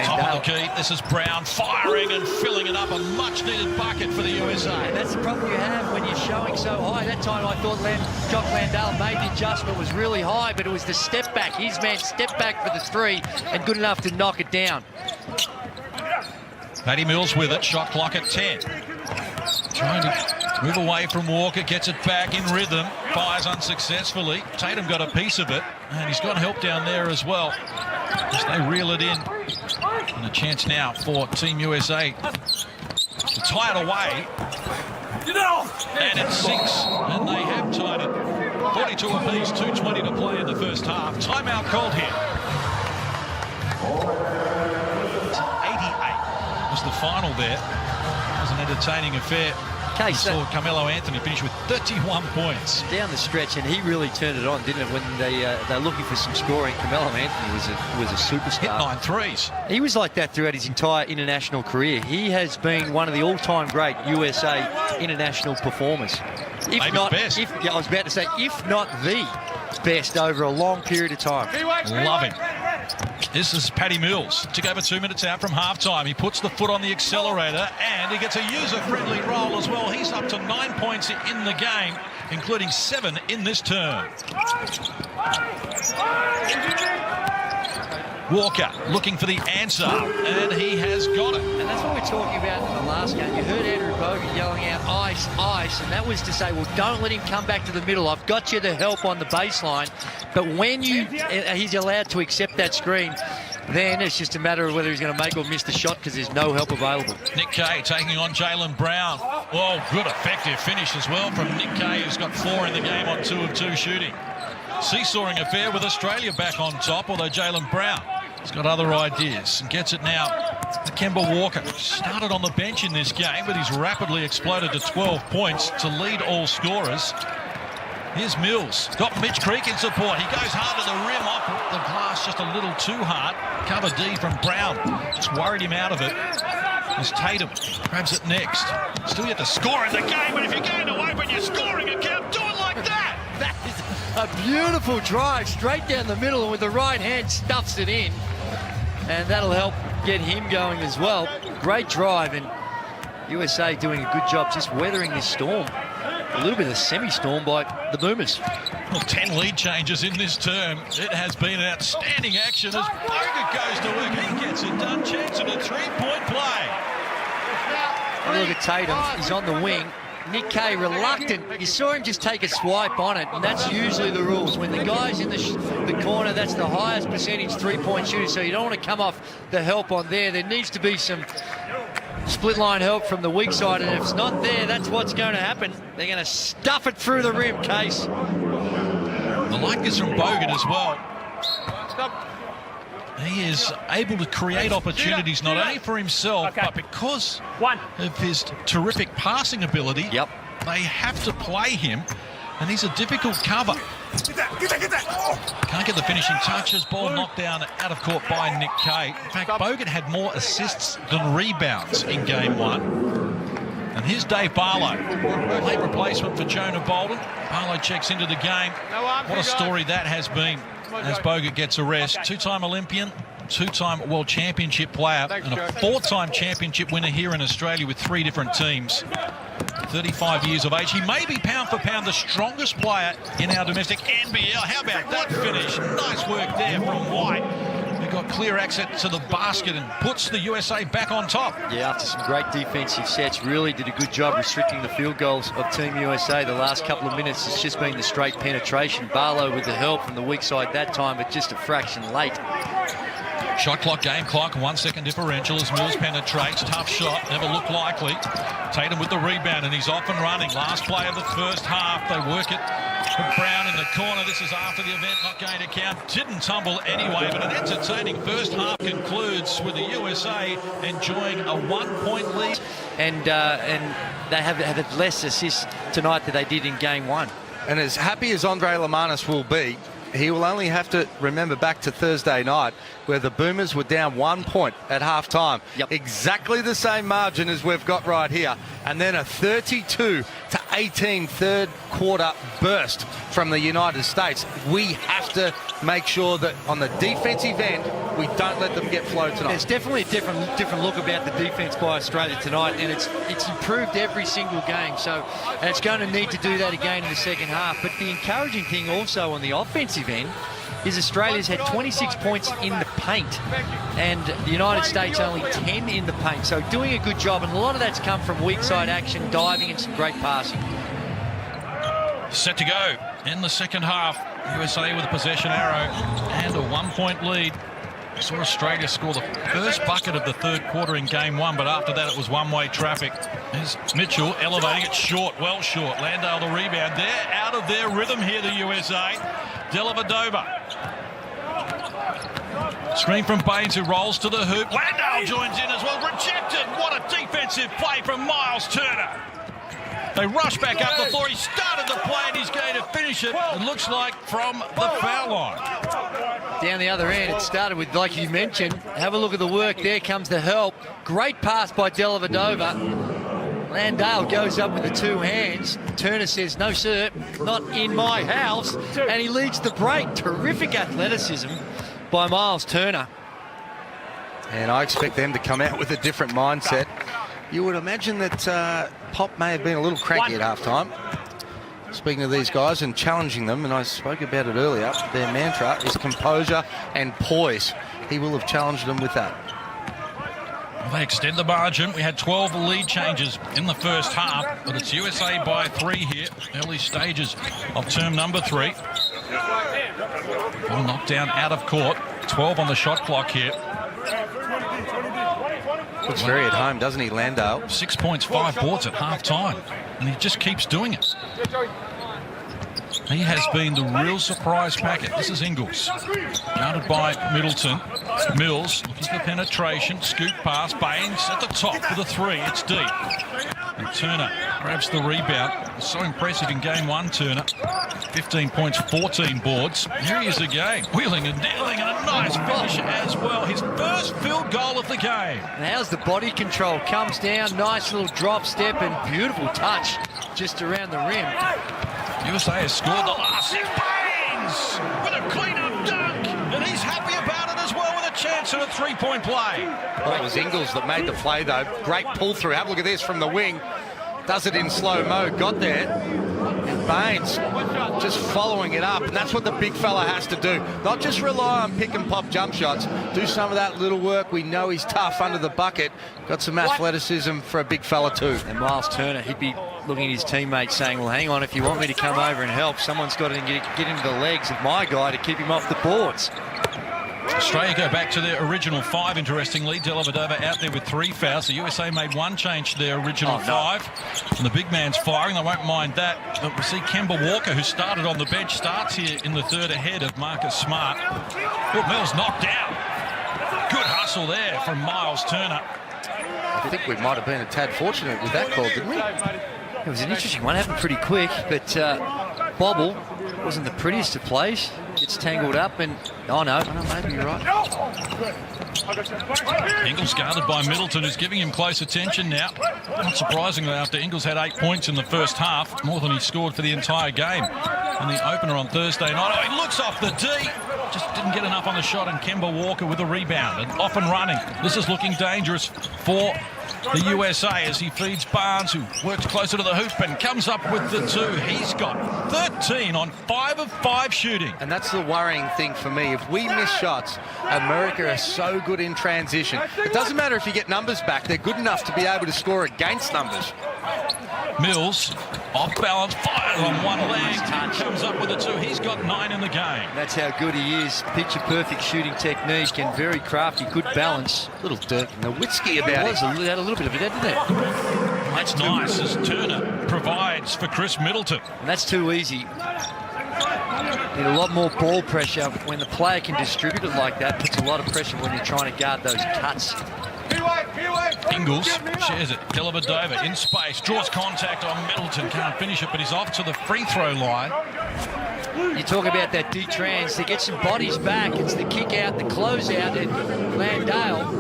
Top of the key. This is Brown firing and filling it up. A much-needed bucket for the USA. And that's the problem you have when you're showing so high. That time I thought Jock Landale made the adjustment, was really high, but it was the step back. His man stepped back for the 3 and good enough to knock it down. Paddy Mills with it. Shot clock at 10. Trying to move away from Walker, gets it back in rhythm, fires unsuccessfully. Tatum got a piece of it, and he's got help down there as well as they reel it in. And a chance now for Team USA to tie it away. And it sinks, and they have tied it. 42 apiece, 2:20 to play in the first half. Timeout called here. 88 was the final there. It was an entertaining affair We Case, saw Carmelo Anthony finish with 31 points. down the stretch, and he really turned it on, didn't it? When they're looking for some scoring, Carmelo Anthony was a Hit superstar. 9 threes. He was like that throughout his entire international career. He has been one of the all-time great USA international performers. If Maybe not, the best. I was about to say, if not the best over a long period of time. Love him. This is Paddy Mills. Took over 2 minutes out from halftime. He puts the foot on the accelerator and he gets a user-friendly roll as well. He's up to 9 points in the game, including 7 in this term. Walker looking for the answer, and he has got it. And that's what we're talking about in the last game. You heard Andrew Bogut yelling out, ice, ice, and that was to say, well, don't let him come back to the middle. I've got you to help on the baseline. But when he's allowed to accept that screen, then it's just a matter of whether he's going to make or miss the shot because there's no help available. Nick Kay taking on Jaylen Brown. Oh, good effective finish as well from Nick Kay, who's got 4 in the game on 2 of 2 shooting. Seesawing affair with Australia back on top, although Jaylen Brown has got other ideas and gets it now to Kemba Walker. Started on the bench in this game, but he's rapidly exploded to 12 points to lead all scorers. Here's Mills. Got Mitch Creek in support. He goes hard to the rim, off the glass just a little too hard. Cover D from Brown. Just worried him out of it. As Tatum grabs it next. Still yet to score in the game, but if you're going to open your scoring account, do it like that. That is a beautiful drive straight down the middle, and with the right hand stuffs it in. And that'll help get him going as well. Great drive, and USA doing a good job just weathering this storm. A little bit of a semi-storm by the Boomers. Well, 10 lead changes in this term. It has been an outstanding action as Bogut goes to work. He gets it done. Chance at a 3-point play. And look at Tatum. He's on the wing. Nick Kay reluctant. You saw him just take a swipe on it, and that's usually the rules. When the guy's in the corner, that's the highest percentage 3-point shooter, so you don't want to come off the help on there. There needs to be some split line help from the weak side, and if it's not there, that's what's going to happen. They're going to stuff it through the rim, Case. I like this from Bogut as well. He is able to create opportunities not only for himself, but because of his terrific passing ability, they have to play him, and he's a difficult cover. Can't get the finishing touches. Ball knocked down out of court by Nick Kay. In fact, Bogut had more assists than rebounds in game 1. And here's Dave Barlow, late replacement for Jonah Bolden. Barlow checks into the game. What a story that has been as Bogut gets a rest. 2-time Olympian, 2-time World Championship player, and a 4-time championship winner here in Australia with 3 different teams. 35 years of age. He may be pound for pound the strongest player in our domestic NBL. How about that finish? Nice work there from White. He got clear access to the basket and puts the USA back on top. Yeah, after some great defensive sets, really did a good job restricting the field goals of Team USA. The last couple of minutes, it's just been the straight penetration. Barlow with the help from the weak side that time, but just a fraction late. Shot clock, game clock, 1 second differential as Mills penetrates. Tough shot, never looked likely. Tatum with the rebound, and he's off and running. Last play of the first half. They work it for Brown in the corner. This is after the event, not going to count. Didn't tumble anyway, but an entertaining first half concludes with the USA enjoying a 1-point lead. And they have had less assists tonight than they did in game 1. And as happy as Andre Lamanis will be, he will only have to remember back to Thursday night where the Boomers were down 1 point at halftime. Exactly the same margin as we've got right here. And then a 32-18 third quarter burst from the United States. We have to make sure that on the defensive end, we don't let them get flowed tonight. There's definitely a different look about the defence by Australia tonight, and it's improved every single game. So, and it's going to need to do that again in the second half. But the encouraging thing also on the offensive end is Australia's had 26 points in the paint, and the United States only 10 in the paint. So doing a good job, and a lot of that's come from weak side action, diving, and some great passing. Set to go in the second half. USA with a possession arrow and a 1-point lead. Saw Australia score the first bucket of the third quarter in game 1, but after that it was one-way traffic. There's Mitchell elevating it short, well short. Landale the rebound. They're out of their rhythm here, the USA. Dellavedova. Screen from Baines, who rolls to the hoop. Landale joins in as well. Rejected. What a defensive play from Miles Turner. They rush back up the floor. He started the play and he's going to finish it. It looks like from the foul line. Down the other end, it started with, like you mentioned, have a look at the work. There comes the help. Great pass by Dellavedova. Landale goes up with the two hands. Turner says, no, sir, not in my house. And he leads the break. Terrific athleticism by Miles Turner. And I expect them to come out with a different mindset. You would imagine that Pop may have been a little cranky at halftime. Speaking of these guys and challenging them, and I spoke about it earlier, their mantra is composure and poise. He will have challenged them with that. They extend the margin. We had 12 lead changes in the first half, but it's USA by 3 here. Early stages of term number 3. One knockdown out of court. 12 on the shot clock here. Looks very at home, doesn't he, Landale? 6 points, 5 boards at half-time, and he just keeps doing it. He has been the real surprise packet. This is Ingles, guarded by Middleton. Mills looking for penetration, scoop pass. Baines at the top for the 3. It's deep. And Turner grabs the rebound. So impressive in game 1, Turner. 15 points, 14 boards. Here he is again, wheeling and dealing, and a nice finish as well. His first field goal of the game. And how's the body control? Comes down, nice little drop step and beautiful touch just around the rim. USA has scored the last 6. Baines with a clean-up dunk, and he's happy about it as well with a chance at a 3-point play. Well, it was Ingles that made the play, though. Great pull-through. Have a look at this from the wing. Does it in slow-mo. Got there. And Baines just following it up. And that's what the big fella has to do. Not just rely on pick-and-pop jump shots. Do some of that little work. We know he's tough under the bucket. Got some athleticism for a big fella, too. And Miles Turner, he'd be looking at his teammates saying, well, hang on, if you want me to come over and help, someone's got to get into the legs of my guy to keep him off the boards. Australia go back to their original 5, interestingly. Dellavedova out there with 3 fouls. The USA made 1 change to their original 5. And the big man's firing. They won't mind that. But we see Kemba Walker, who started on the bench, starts here in the 3rd ahead of Marcus Smart. Good, Mills knocked out. Good hustle there from Miles Turner. I think we might have been a tad fortunate with that call, didn't we? It was an interesting one, happened pretty quick, but Bobble wasn't the prettiest of plays. Gets tangled up and, oh no, maybe you're right. Ingles guarded by Middleton, who's giving him close attention now. Not surprisingly, after Ingles had 8 points in the first half, more than he scored for the entire game. And the opener on Thursday night, oh, he looks off the D. Just didn't get enough on the shot, and Kemba Walker with a rebound and off and running. This is looking dangerous for the USA as he feeds Barnes, who works closer to the hoop and comes up with the 2. He's got 13 on 5 of 5 shooting. And that's the worrying thing for me. If we miss shots, America is so good in transition. It doesn't matter if you get numbers back. They're good enough to be able to score against numbers. Mills, off balance, fires on one leg, comes up with a 2. He's got 9 in the game. That's how good he is. Picture perfect shooting technique and very crafty, good balance. Little Dirk Nowitzki about it. Had a little bit of it, didn't it? That's nice as Turner provides for Chris Middleton. And that's too easy. Need a lot more ball pressure when the player can distribute it like that. Puts a lot of pressure when you're trying to guard those cuts. Ingles shares it. Dellavedova in space, draws contact on Middleton, can't finish it, but he's off to the free throw line. You talk about that D-trans, to get some bodies back. It's the kick out, the close out, and Landale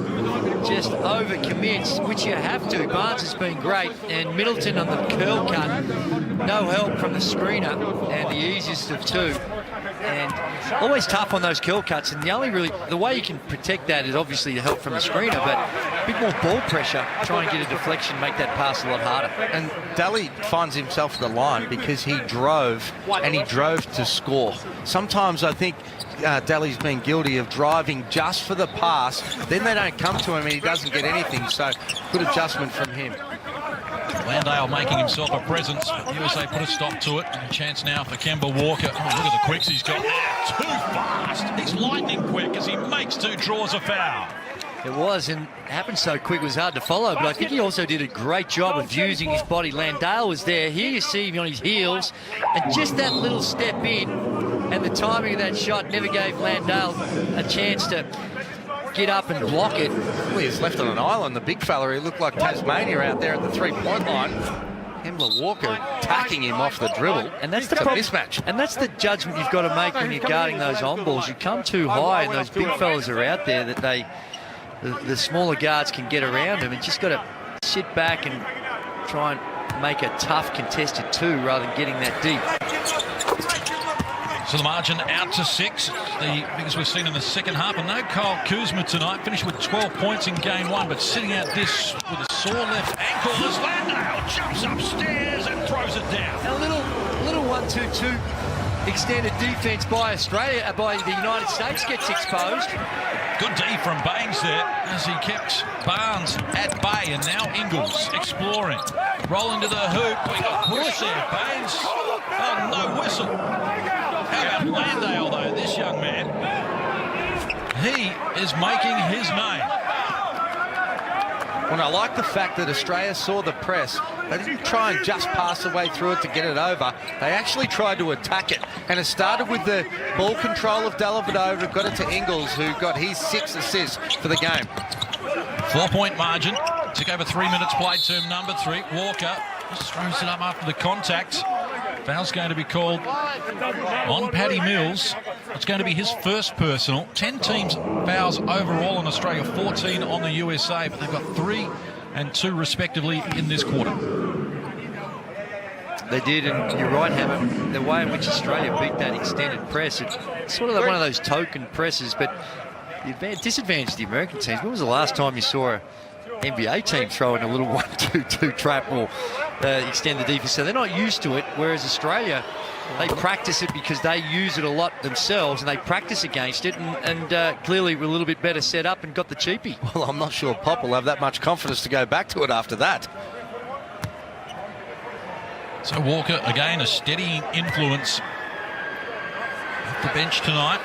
just overcommits, which you have to. Barnes has been great, and Middleton on the curl cut. No help from the screener, and the easiest of 2. And always tough on those curl cuts, and the way you can protect that is obviously the help from the screener, but a bit more ball pressure, try and get a deflection, make that pass a lot harder. And Daly finds himself at the line because he drove, and he drove to score. Sometimes I think Daly's been guilty of driving just for the pass, then they don't come to him and he doesn't get anything, so good adjustment from him. Landale making himself a presence. USA put a stop to it. And a chance now for Kemba Walker. Oh, look at the quicks he's got. Too fast. He's lightning quick as he makes 2, draws a foul. It was, and it happened so quick it was hard to follow, but I think he also did a great job of using his body. Landale was there. Here you see him on his heels, and just that little step in, and the timing of that shot never gave Landale a chance to get up and block it. Well, he's left on an island, the big fella. He looked like Tasmania out there at the 3-point line. Hemler Walker attacking him off the dribble. And that's It's the a problem. mismatch. And that's the judgment you've got to make when you're guarding those on balls. You come too high, and those big fellas are out there that the smaller guards can get around them. And just got to sit back and try and make a tough contested 2 rather than getting that deep. So the margin out to 6, the biggest we've seen in the second half. And no Kyle Kuzma tonight, finished with 12 points in game 1, but sitting out this with a sore left ankle as Landale jumps upstairs and throws it down. A little 1-2-2 extended defence by Australia, by the United States gets exposed. Good D from Baines there as he kept Barnes at bay, and now Ingles exploring. Rolling to the hoop, we got push there, Baines. Oh, no whistle. How about Landale though, this young man? He is making his name. Well, I like the fact that Australia saw the press. They didn't try and just pass the way through it to get it over. They actually tried to attack it. And it started with the ball control of Dellavedova, got it to Ingles, who got his 6 assists for the game. 4-point margin. Took over 3 minutes played, term number 3. Walker just throws it up after the contact. Foul's going to be called on Paddy Mills. It's going to be his first personal. 10 teams fouls overall in Australia, 14 on the USA, but they've got 3 and 2 respectively in this quarter. They did, and you're right, Hammer. The way in which Australia beat that extended press, it's sort of like one of those token presses, but the disadvantage of the American teams. When was the last time you saw a NBA team throw in a little 1-2-2 trap or extend the defense? So they're not used to it, whereas Australia, they practice it because they use it a lot themselves, and they practice against it, and clearly were a little bit better set up and got the cheapie. Well, I'm not sure Pop will have that much confidence to go back to it after that. So Walker, again, a steady influence at the bench tonight.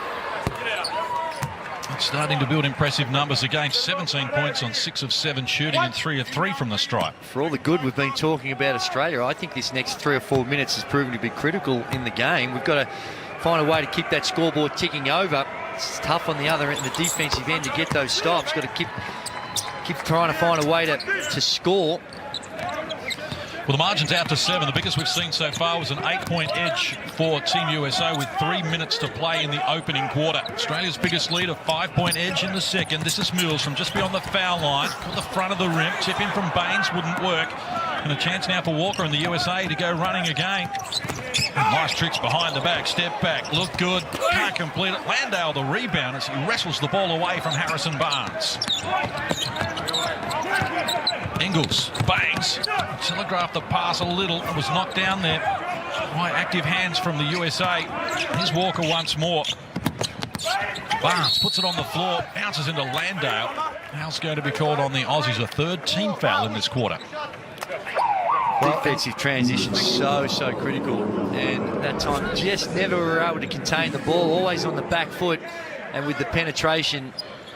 It's starting to build impressive numbers again. 17 points on 6 of 7 shooting and 3 of 3 from the stripe. For all the good we've been talking about Australia, I think this next 3 or 4 minutes has proven to be critical in the game. We've got to find a way to keep that scoreboard ticking over. It's tough on the other end, the defensive end, to get those stops. Got to keep trying to find a way to score. Well, the margin's out to 7. The biggest we've seen so far was an 8-point edge for Team USA with 3 minutes to play in the opening quarter. Australia's biggest lead, a 5-point edge in the second. This is Mills from just beyond the foul line. Put the front of the rim. Tip in from Baines wouldn't work. And a chance now for Walker and the USA to go running again. Nice tricks behind the back. Step back. Look good. Can't complete it. Landale the rebound as he wrestles the ball away from Harrison Barnes. Ingles, Baines, telegraphed the pass a little, was knocked down there by active hands from the USA. Here's Walker once more. Barnes puts it on the floor, bounces into Landale. Foul's going to be called on the Aussies, a 3rd team foul in this quarter. Defensive transition so critical, and that time just never were able to contain the ball, always on the back foot, and with the penetration,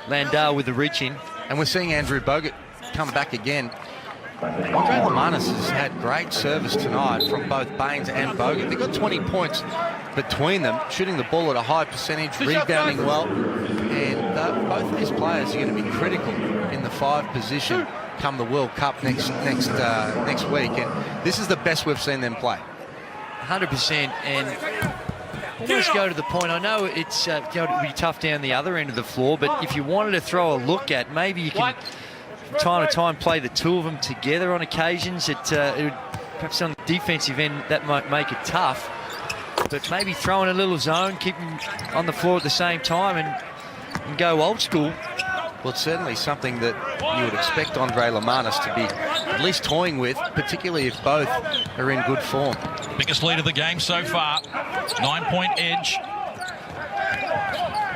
Landale with the reach in. And we're seeing Andrew Bogut come back again. Andre Lamanis has had great service tonight from both Baines and Bogut. They've got 20 points between them, shooting the ball at a high percentage, rebounding well. And both these players are going to be critical in the 5 position come the World Cup next week. And this is the best we've seen them play. 100%, and almost go to the point. I know it's it would be tough down the other end of the floor, but if you wanted to throw a look at, maybe you can from time to time play the 2 of them together on occasions. It would, perhaps on the defensive end, that might make it tough, but maybe throw in a little zone, keep them on the floor at the same time, and go old school. Well, it's certainly something that you would expect Andre Lamanis to be at least toying with, particularly if both are in good form. Biggest lead of the game so far, 9-point edge.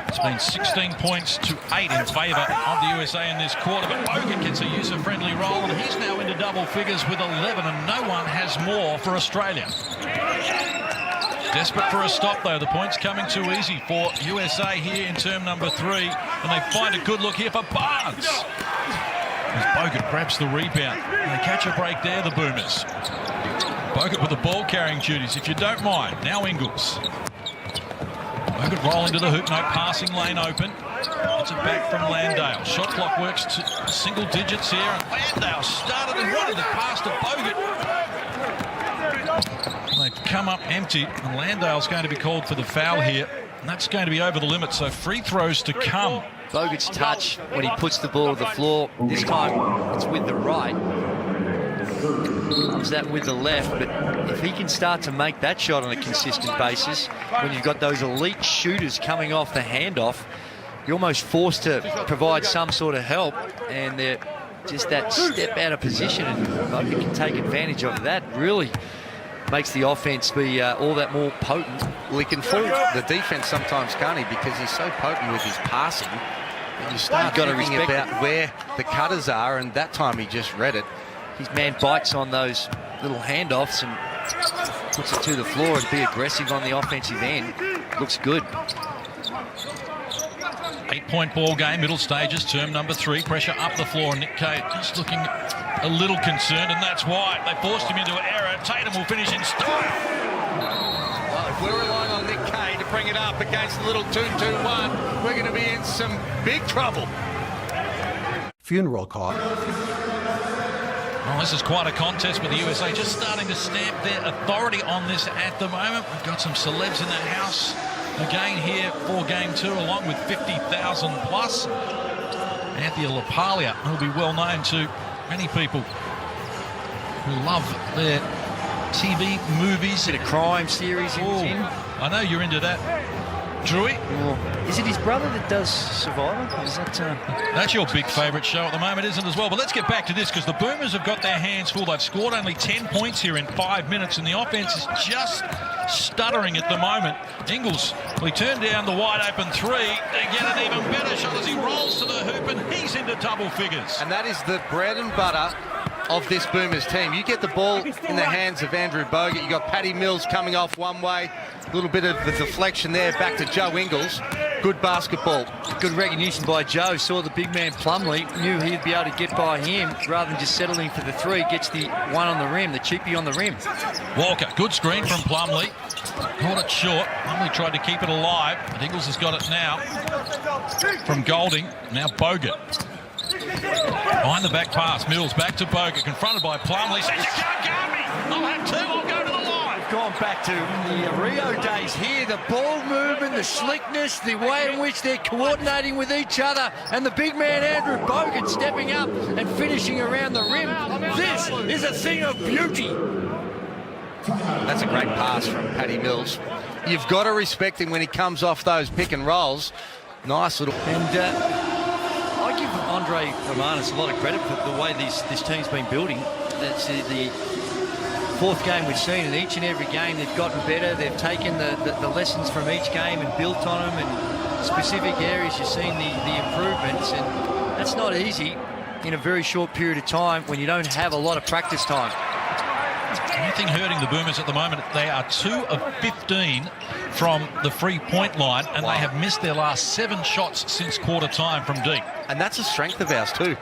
It's been 16 points to 8 in favour of the USA in this quarter, but Bogut gets a user-friendly roll, and he's now into double figures with 11, and no one has more for Australia. Desperate for a stop, though. The points coming too easy for USA here in term number 3, and they find a good look here for Barnes. As Bogut grabs the rebound, and they catch a break there, the Boomers. Bogut with the ball-carrying duties, if you don't mind. Now Ingles. Bogut rolling to the hoop, no passing lane open. It's it back from Landale. Shot clock works to single digits here, and Landale started and wanted to pass to Bogut. come up empty, and Landale's going to be called for the foul here, and that's going to be over the limit, so free throws to come. Bogut's touch when he puts the ball to the floor. This time it's with the right. Comes that with the left, but if he can start to make that shot on a consistent basis, when you've got those elite shooters coming off the handoff, you're almost forced to provide some sort of help, and they're just that step out of position, and Bogut can take advantage of that. Really makes the offense be all that more potent. Well, he can fool the defense sometimes, can't he? Because he's so potent with his passing. And you start thinking about where the cutters are, and that time he just read it. His man bites on those little handoffs and puts it to the floor and be aggressive on the offensive end. Looks good. 8-point ball game, middle stages, term number 3. Pressure up the floor, and Nick Kay just looking a little concerned, and that's why they forced him into an error. Tatum will finish in style. Well, if we're relying on Nick Kay to bring it up against the little 2-2-1, we're going to be in some big trouble. Funeral car. Well, this is quite a contest with the USA just starting to stamp their authority on this at the moment. We've got some celebs in the house again here for Game 2, along with 50,000 plus. Anthony LaPaglia, who'll be well known to many people who love their TV movies. Bit of crime series he was in. I know you're into that, Drewy. Is it his brother that does Survivor? Is that, That's your big favourite show at the moment, isn't it, as well? But let's get back to this, because the Boomers have got their hands full. They've scored only 10 points here in 5 minutes, and the offense is just stuttering at the moment. Ingles, he turned down the wide-open 3. They get an even better shot as he rolls to the hoop, and he's into double figures. And that is the bread and butter of this Boomers team. You get the ball in the hands of Andrew Bogut. You got Patty Mills coming off one way. A little bit of the deflection there back to Joe Ingles. Good basketball. good recognition by Joe. Saw the big man Plumlee, knew he'd be able to get by him rather than just settling for the 3. Gets the one on the rim, the cheapie on the rim. Walker, good screen from Plumlee. Caught it short. Plumlee tried to keep it alive, but Ingles has got it now from Golding. Now Bogut. Behind the back pass, Mills back to Bogut, confronted by Plumlee. Says, you can't guard me. I'll have 2. I'll go to the line. Gone back to the Rio days here. The ball movement, the slickness, the way in which they're coordinating with each other, and the big man Andrew Bogut stepping up and finishing around the rim. This is a thing of beauty. That's a great pass from Patty Mills. You've got to respect him when he comes off those pick and rolls. Nice little... And I give Andre Romanis a lot of credit for the way this team's been building. That's the 4th game we've seen, and each and every game they've gotten better. They've taken the lessons from each game and built on them, and specific areas you've seen the improvements, and that's not easy in a very short period of time when you don't have a lot of practice time. Anything hurting the Boomers at the moment, they are 2 of 15 from the free-point line, and they have missed their last 7 shots since quarter time from deep. And that's a strength of ours too.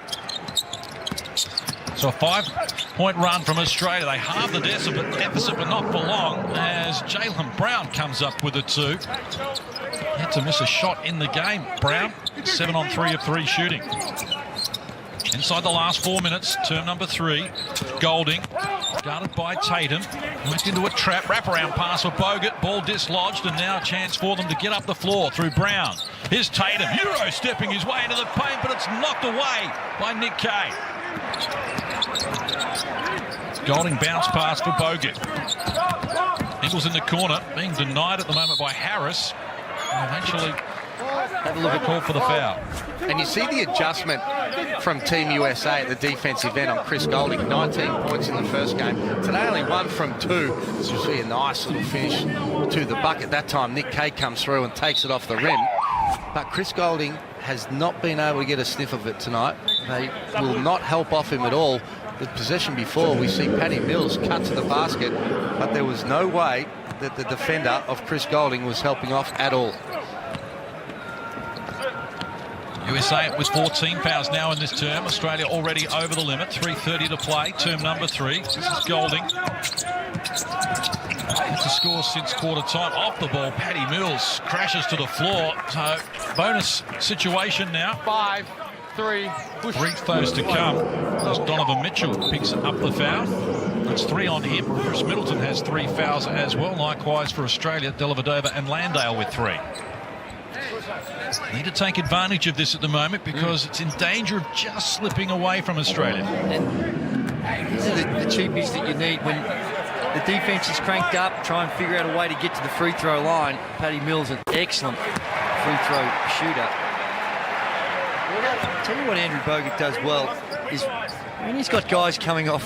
So a 5-point run from Australia. They halve the deficit, but not for long, as Jaylen Brown comes up with a 2. Had to miss a shot in the game. Brown, 7 on 3 of 3 shooting. Inside the last 4 minutes, term number 3. Golding, guarded by Tatum. Went into a trap, wraparound pass for Bogut. Ball dislodged, and now a chance for them to get up the floor through Brown. Here's Tatum, Euro stepping his way into the paint, but it's knocked away by Nick Kay. Golding bounce pass for Bogut. Ingles in the corner, being denied at the moment by Harris. And eventually have a look at call for the foul. And you see the adjustment from Team USA at the defensive end on Chris Golding. 19 points in the first game. Today only 1 from 2. This will see a nice little finish to the bucket. That time Nick Kay comes through and takes it off the rim. But Chris Golding has not been able to get a sniff of it tonight. They will not help off him at all. The possession before, we see Patty Mills cut to the basket, but there was no way that the defender of Chris Golding was helping off at all. USA with 14 fouls now in this term. Australia already over the limit. 3:30 to play. Term number 3. This is Golding. It's a score since quarter time. Off the ball, Patty Mills crashes to the floor. So bonus situation now. 5, 3, push. Free throws to come as Donovan Mitchell picks up the foul. That's 3 on him. Bruce Middleton has 3 fouls as well. Likewise for Australia, Dellavedova and Landale with 3. Need to take advantage of this at the moment because it's in danger of just slipping away from Australia. And these are the cheapies that you need when the defence is cranked up. Try and figure out a way to get to the free throw line. Paddy Mills, an excellent free throw shooter. I'll tell you what Andrew Bogut does well is when he's got guys coming off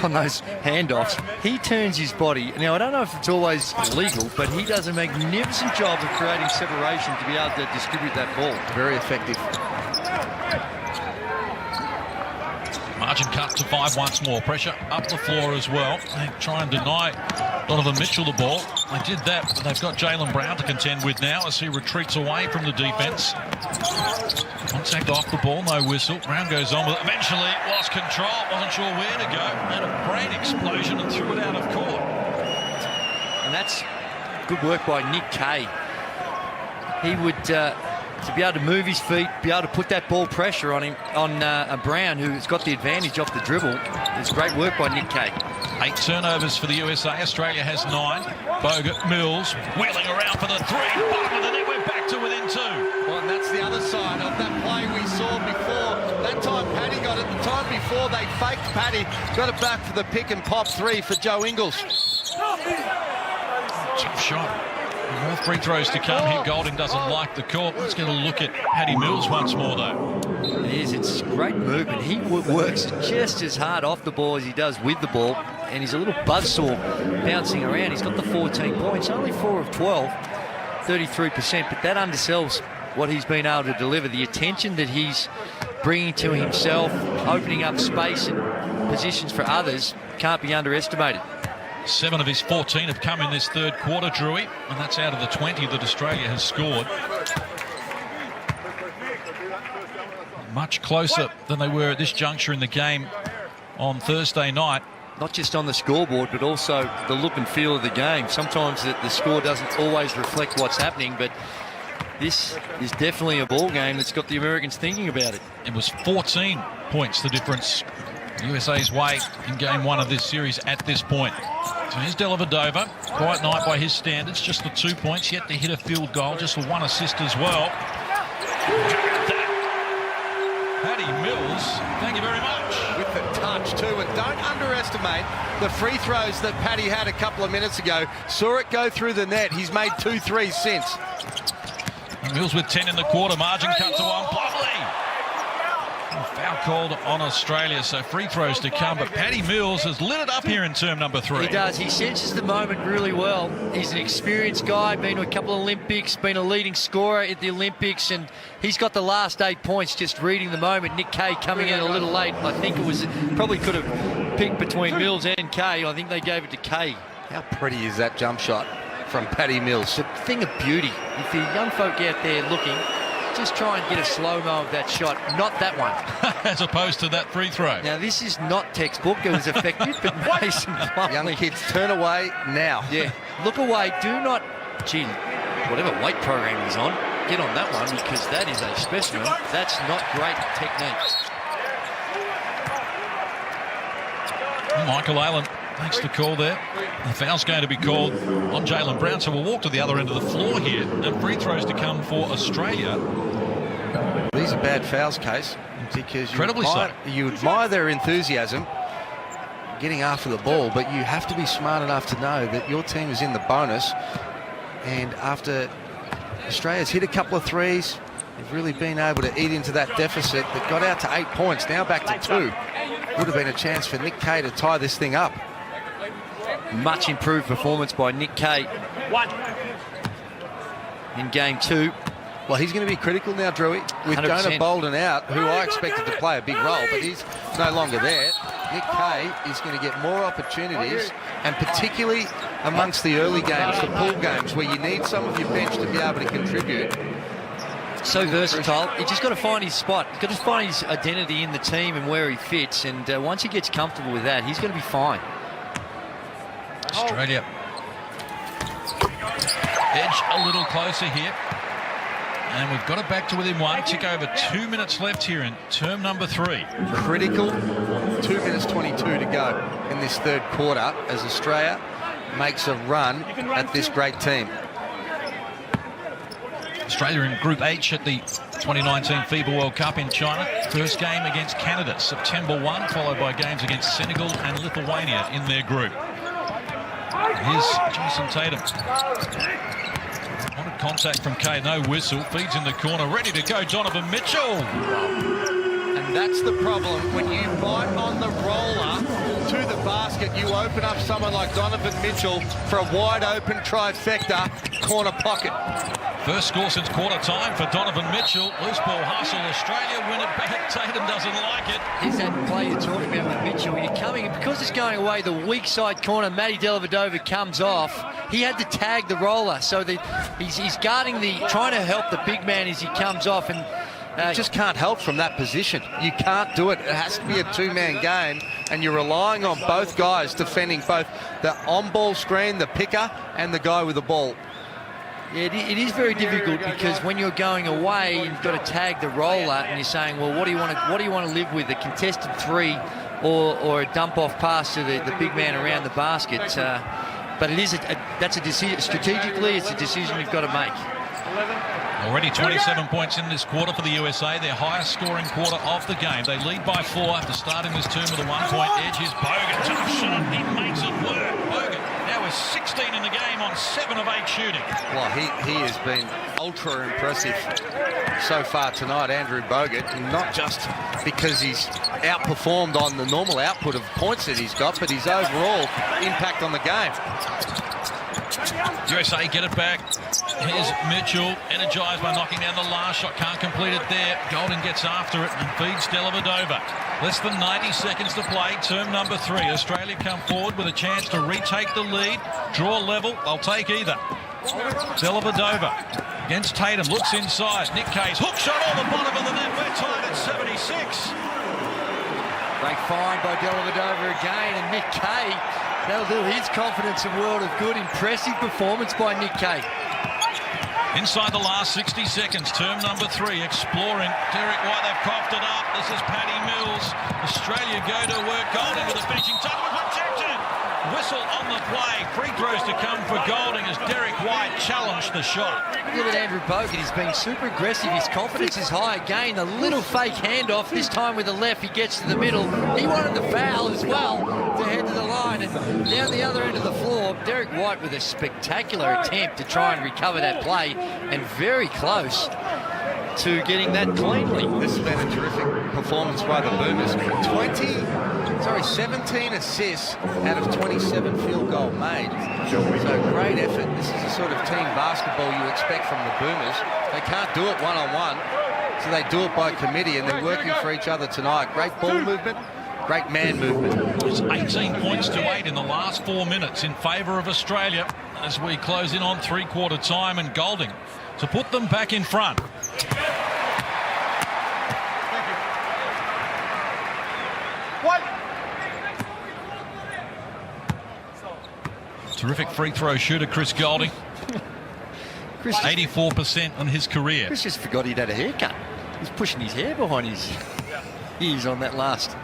on those handoffs, he turns his body. Now, I don't know if it's always legal, but he does a magnificent job of creating separation to be able to distribute that ball. Very effective. Margin cut to 5 once more. Pressure up the floor as well. They try and deny Donovan Mitchell the ball. They did that, but they've got Jaylen Brown to contend with now as he retreats away from the defence. Contact off the ball, no whistle. Brown goes on with it. Eventually lost control, wasn't sure where to go. Had a brain explosion and threw it out of court. And that's good work by Nick Kay. He would, to be able to move his feet, be able to put that ball pressure on him, on Brown, who's got the advantage off the dribble. It's great work by Nick Kay. 8 turnovers for the USA. Australia has 9. Bogut, Mills, wheeling around for the 3. Bottom of the net, we're back to within 2. Well, and that's the other side of that play we saw before. That time Paddy got it. The time before they faked Paddy. Got it back for the pick and pop 3 for Joe Ingles. Tough shot. More free throws to come here. Golding doesn't like the call. Let's get a look at Paddy Mills once more, though. It is. It's great movement. He works just as hard off the ball as he does with the ball, and he's a little buzzsaw bouncing around. He's got the 14 points, only 4 of 12, 33%, but that undersells what he's been able to deliver. The attention that he's bringing to himself, opening up space and positions for others, can't be underestimated. 7 of his 14 have come in this third quarter, Drewy, and that's out of the 20 that Australia has scored. Much closer than they were at this juncture in the game on Thursday night. Not just on the scoreboard, but also the look and feel of the game. Sometimes the score doesn't always reflect what's happening, but this is definitely a ball game that's got the Americans thinking about it. It was 14 points the difference USA's way in game 1 of this series at this point. So here's Dellavedova. Quiet night by his standards, just the 2 points, yet to hit a field goal, just for 1 assist as well. Paddy Mills, thank you very much. With the touch too, and don't underestimate the free throws that Paddy had a couple of minutes ago. Saw it go through the net. He's made 2 threes since. Mills with 10 in the quarter. Margin cut to 1. Blomley. Foul called on Australia, so free throws to come. But Paddy Mills has lit it up here in term number 3. He does. He senses the moment really well. He's an experienced guy, been to a couple of Olympics, been a leading scorer at the Olympics, and he's got the last 8 points just reading the moment. Nick Kay coming in a little late. I think it was probably could have picked between Mills and Kay. I think they gave it to Kay. How pretty is that jump shot from Paddy Mills? It's a thing of beauty. If the young folk out there looking, just try and get a slow-mo of that shot, not that one. As opposed to that free throw. Now, this is not textbook. It was effective, but Mason Plumlee. Young kids, turn away now. Yeah, look away. Do not, gee, whatever weight program he's on, get on that one because that is a specimen. That's not great technique. Michael Allen makes the call there. The foul's going to be called on Jaylen Brown, so we'll walk to the other end of the floor here. And free throws to come for Australia. These are bad fouls, Case, because Incredibly so. You admire their enthusiasm getting after the ball, but you have to be smart enough to know that your team is in the bonus. And after Australia's hit a couple of threes, they've really been able to eat into that deficit that got out to 8 points, now back to 2. Would have been a chance for Nick Kay to tie this thing up. Much improved performance by Nick Kay in game 2. Well, he's going to be critical now, Drewy, with 100%. Jonah Bolden out, who I expected to play a big role, but he's no longer there. Nick Kay is going to get more opportunities, and particularly amongst the early games, the pool games, where you need some of your bench to be able to contribute. So versatile. He's just got to find his spot. He's got to find his identity in the team and where he fits, and once he gets comfortable with that, he's going to be fine. Australia edge a little closer here. And we've got it back to within one. Tick over 2 minutes left here in term number 3. Critical. 2 minutes 22 to go in this third quarter as Australia makes a run at this great team. Australia in Group H at the 2019 FIBA World Cup in China. First game against Canada, September 1, followed by games against Senegal and Lithuania in their group. Here's Jason Tatum. Wanted contact from Kay, no whistle. Feeds in the corner, ready to go, Donovan Mitchell. And that's the problem. When you bite on the roller to the basket, you open up someone like Donovan Mitchell for a wide open trifecta corner pocket. First score since quarter time for Donovan Mitchell. Loose ball hustle. Australia win it back. Tatum doesn't like it. Here's that play you're talking about with Mitchell. You're coming, because it's going away, the weak side corner, Matty Dellavedova comes off. He had to tag the roller, so that he's guarding trying to help the big man as he comes off, and just can't help from that position. You can't do it. It has to be a two-man game, and you're relying on both guys defending both the on-ball screen, the picker, and the guy with the ball. Yeah, it is very difficult, because when you're going away, you've got to tag the roller, and you're saying, well, what do you want to live with, a contested three or a dump off pass to the big man around the basket? But it is that's a decision strategically. It's a decision you've got to make. Already 27 points in this quarter for the USA, their highest scoring quarter of the game. They lead by 4 after starting this term with a 1-point edge. Here's Bogut, tough shot, he makes it work. Bogut now is 16 in the game on 7 of 8 shooting. Well, he has been ultra impressive so far tonight, Andrew Bogut, not just because he's outperformed on the normal output of points that he's got, but his overall impact on the game. USA get it back. Here's Mitchell, energised by knocking down the last shot. Can't complete it there. Golding gets after it and feeds Dellavedova. Less than 90 seconds to play. Term number 3. Australia come forward with a chance to retake the lead. Draw level. They'll take either. Dellavedova against Tatum. Looks inside. Nick Kay's hook shot on the bottom of the net. We're tied at 76. Great find by Dellavedova again, and Nick Kay, that'll do his confidence a world of good. Impressive performance by Nick Kay. Inside the last 60 seconds, term number 3, exploring. Derek White, they've coughed it up. This is Patty Mills. Australia go to work. Golding with a finishing touch. Rejected. Whistle on the play. Free throws to come for Golding as Derek White challenged the shot. Look at Andrew Bogut. He's been super aggressive. His confidence is high again. A little fake handoff. This time with the left, he gets to the middle. He wanted the foul as well to head to the line. And down the other end of the floor, Derek White with a spectacular attempt to try and recover that play, and very close to getting that cleanly. This has been a terrific performance by the Boomers. 17 assists out of 27 field goal made. So great effort. This is the sort of team basketball you expect from the Boomers. They can't do it one-on-one, so they do it by committee, and they're working for each other tonight. Great ball movement, great man movement. It's 18 points to 8 in the last 4 minutes in favour of Australia as we close in on three-quarter time, and Golding to put them back in front. Terrific free throw shooter, Chris Golding. 84% on his career. Chris just forgot he'd had a haircut. He's pushing his hair behind his ears on that last.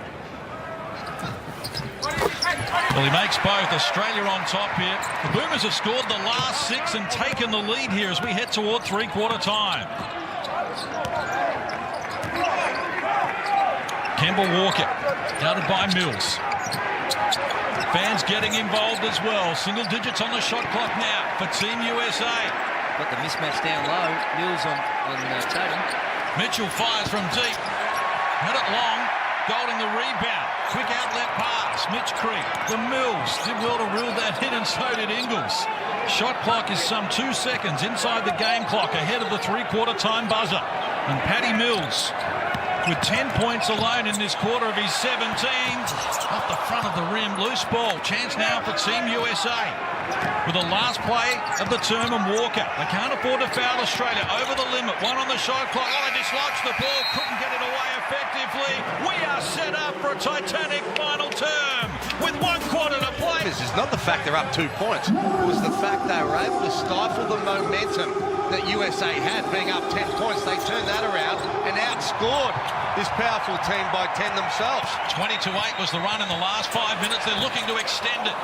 Well, he makes both. Australia on top here. The Boomers have scored the last 6 and taken the lead here as we head toward three-quarter time. Kemba Walker, guarded by Mills. Fans getting involved as well. Single digits on the shot clock now for Team USA. Got the mismatch down low. Mills on Tatum. Mitchell fires from deep. Had it long. Golding the rebound. Quick outlet pass. Mitch Creek. The Mills did well to reel that in, and so did Ingles. Shot clock is some 2 seconds inside the game clock ahead of the three-quarter time buzzer. And Patty Mills with 10 points alone in this quarter of his 17. Off the front of the rim, loose ball. Chance now for Team USA. With the last play of the term, and Walker. They can't afford to foul Australia. Over the limit, 1 on the shot clock. Oh, they dislodged the ball, couldn't get it away effectively. We are set up for a titanic final term with 1 quarter to play. Raiders is not the fact they're up 2 points. It was the fact they were able to stifle the momentum that USA had, being up 10 points. They turned that around and outscored this powerful team by 10 themselves. 20-8 was the run in the last 5 minutes. They're looking to extend it.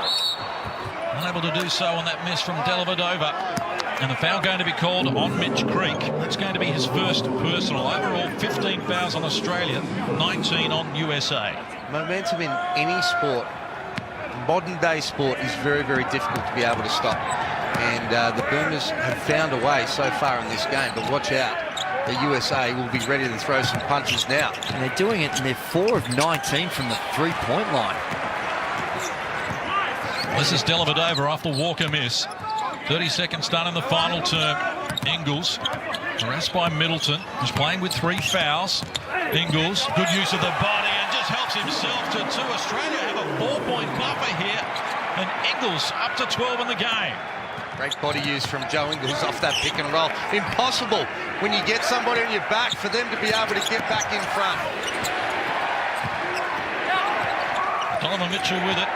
Unable to do so on that miss from Dellavedova. And the foul going to be called on Mitch Creek. That's going to be his first personal. Overall, 15 fouls on Australia, 19 on USA. Momentum in any sport, modern day sport, is very, very difficult to be able to stop. And the Boomers have found a way so far in this game, but watch out. The USA will be ready to throw some punches now. And they're doing it, and they're 4 of 19 from the three-point line. This is Dellavedova off the Walker miss. 30 seconds done in the final term. Ingles, harassed by Middleton, who's playing with 3 fouls. Ingles, good use of the body and just helps himself to 2. Australia have a 4-point buffer here, and Ingles up to 12 in the game. Great body use from Joe Ingles off that pick and roll. Impossible when you get somebody on your back for them to be able to get back in front. Donovan Mitchell with it.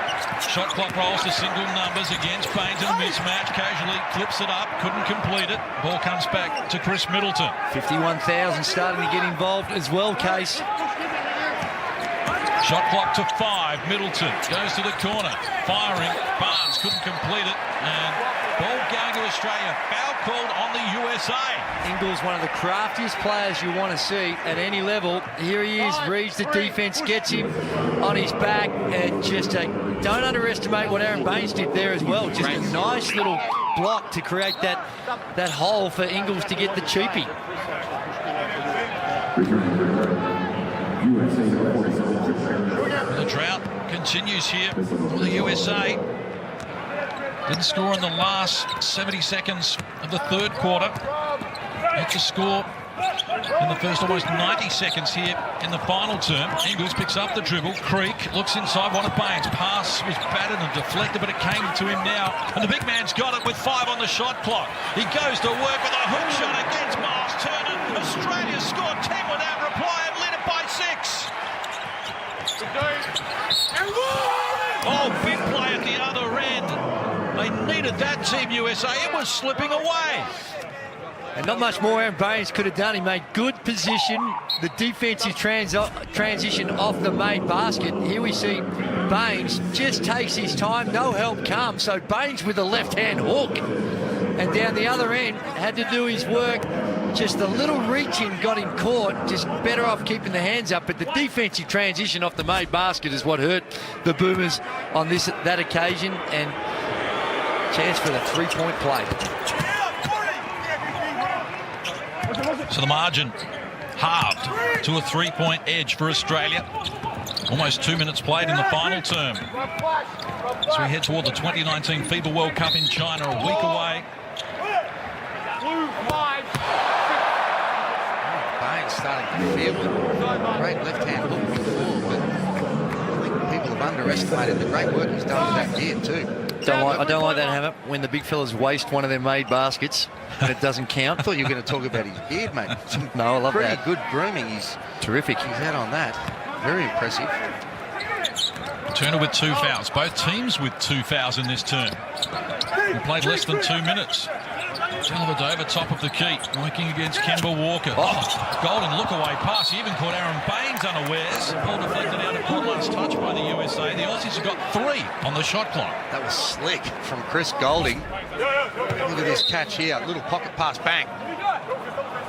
Shot clock rolls to single numbers against Baines in a mismatch. Casually clips it up, couldn't complete it. Ball comes back to Chris Middleton. 51,000 starting to get involved as well, Case. Shot clock to 5. Middleton goes to the corner. Firing. Barnes couldn't complete it. And ball going to Australia. Foul called on the USA. Ingles, one of the craftiest players you want to see at any level. Here he is, reads the defense, gets him on his back, and just don't underestimate what Aaron Baines did there as well. Just a nice little block to create that hole for Ingles to get the cheapie. The drought continues here for the USA. Didn't score in the last 70 seconds of the third quarter. Had to score in the first almost 90 seconds here in the final term. Ingles picks up the dribble. Creek looks inside one of Baines. Pass was battered and deflected, but it came to him now. And the big man's got it with 5 on the shot clock. He goes to work with a hook shot against Miles Turner. Australia scored 10 without reply and led it by 6. Oh, big play at the other end. They needed that, Team USA. It was slipping away. And not much more Aaron Baines could have done. He made good position. The defensive transition off the made basket. Here we see Baines just takes his time. No help comes. So Baines with a left-hand hook. And down the other end, had to do his work. Just a little reach in got him caught. Just better off keeping the hands up. But the defensive transition off the made basket is what hurt the Boomers on that occasion. And chance for the three-point play. So the margin halved to a 3-point edge for Australia. Almost 2 minutes played in the final term. So we head toward the 2019 FIBA World Cup in China, a week away. Baines starting to feel it. Great left-hand hook before, but I think people have underestimated the great work he's done with that gear too. I don't like that habit when the big fellas waste one of their made baskets and it doesn't count. I thought you were going to talk about his beard, mate. No, I love Pretty that. good grooming. He's Terrific. He's had on that. Very impressive. Turner with 2 fouls. Both teams with 2 fouls in this term. We played less than 2 minutes. Dellavedova top of the key, working against Kemba Walker. Golden look-away pass. He even caught Aaron Baines unawares. Ball deflected out of Conlon's touch by the USA. The Aussies have got 3 on the shot clock. That was slick from Chris Golding. Look at this catch here. Little pocket pass, bang.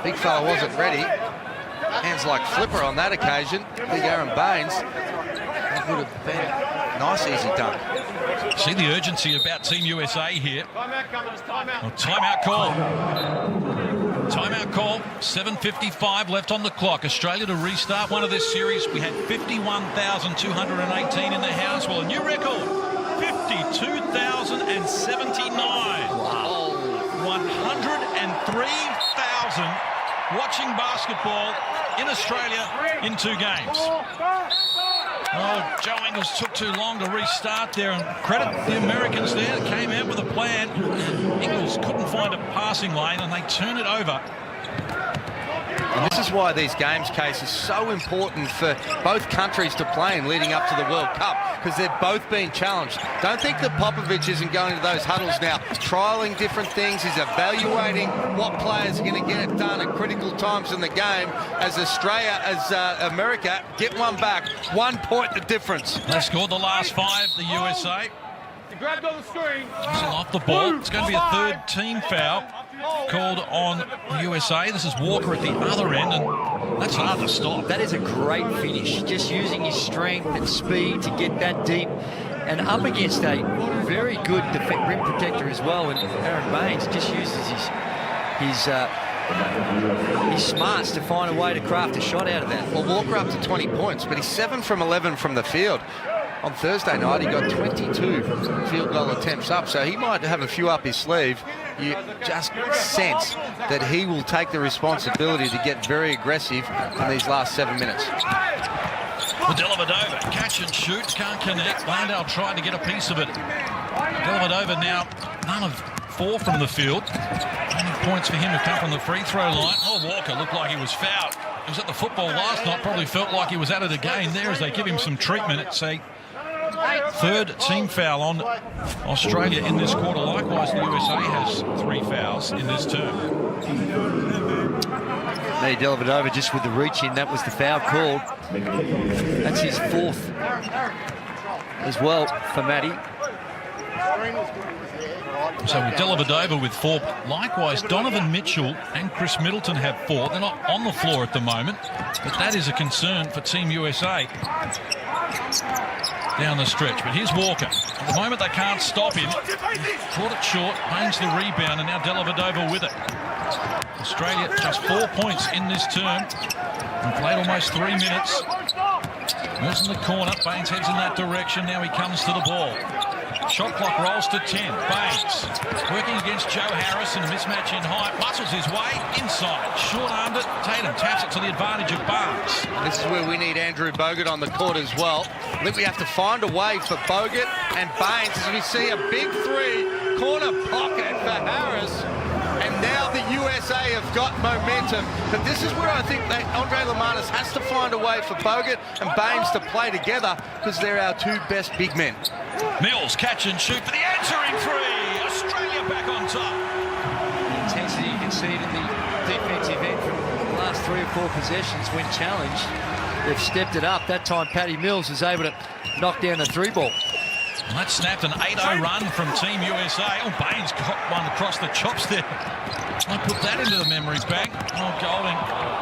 Big fella wasn't ready. Hands like flipper on that occasion. Big Aaron Baines. That would have been a nice easy dunk. See the urgency about Team USA here. Timeout call. Timeout call. 7:55 left on the clock. Australia to restart one of this series. We had 51,218 in the house. Well, a new record. 52,079. Wow. 103,000 watching basketball in Australia in 2 games. Oh, Joe Ingles took too long to restart there, and credit the Americans there that came out with a plan. Ingles couldn't find a passing lane, and they turn it over. And this is why these games, Case, is so important for both countries to play in leading up to the World Cup, because they've both been challenged. Don't think that Popovic isn't going to those huddles now, trialling different things. He's evaluating what players are going to get it done at critical times in the game. As Australia, as America, get one back. 1 point the difference. They scored the last 5, the USA. You grabbed on the screen. Using off the ball. It's going to be a third team foul called on the USA. This is Walker at the other end, and that's hard to stop. That is a great finish. Just using his strength and speed to get that deep and up against a very good rim protector as well. And Aaron Baines just uses his smarts to find a way to craft a shot out of that. Well, Walker up to 20 points, but he's 7 from 11 from the field. On Thursday night, he got 22 field goal attempts up, so he might have a few up his sleeve. You just sense that he will take the responsibility to get very aggressive in these last 7 minutes. Dellavedova, catch and shoot, can't connect. Landale tried to get a piece of it. Dellavedova now none of 4 from the field. Only points for him have come from the free throw line. Oh, Walker looked like he was fouled. He was at the football last night, probably felt like he was at it again there as they give him some treatment. It's a third team foul on Australia in this quarter. Likewise, the USA has 3 fouls in this term. Matty Dellavedova just with the reach in, that was the foul called. That's his 4th as well for Matty. So with Dellavedova with 4. Likewise, Donovan Mitchell and Chris Middleton have 4. They're not on the floor at the moment, but that is a concern for Team USA down the stretch. But here's Walker. At the moment, they can't stop him. Caught it short, Baines the rebound, and now Dellavedova with it. Australia just 4 points in this term. And played almost 3 minutes. Moves in the corner. Baines heads in that direction. Now he comes to the ball. Shot clock rolls to 10. Baines working against Joe Harris in a mismatch in height. Muscles his way inside. Short-armed it. Tatum taps it to the advantage of Barnes. This is where we need Andrew Bogut on the court as well. I think we have to find a way for Bogut and Baines as we see a big 3. Corner pocket for Harris. And now the USA have got momentum. But this is where I think that Andre Lamanis has to find a way for Bogut and Baines to play together, because they're our 2 best big men. Mills catch and shoot for the answering 3. Australia back on top. The intensity you can see it in the defensive end from the last 3 or 4 possessions when challenged. They've stepped it up. That time Patty Mills was able to knock down the 3 ball. And that snapped an 8-0 run from Team USA. Oh, Baines got one across the chops there. I put that into the memory bank. Oh, Golding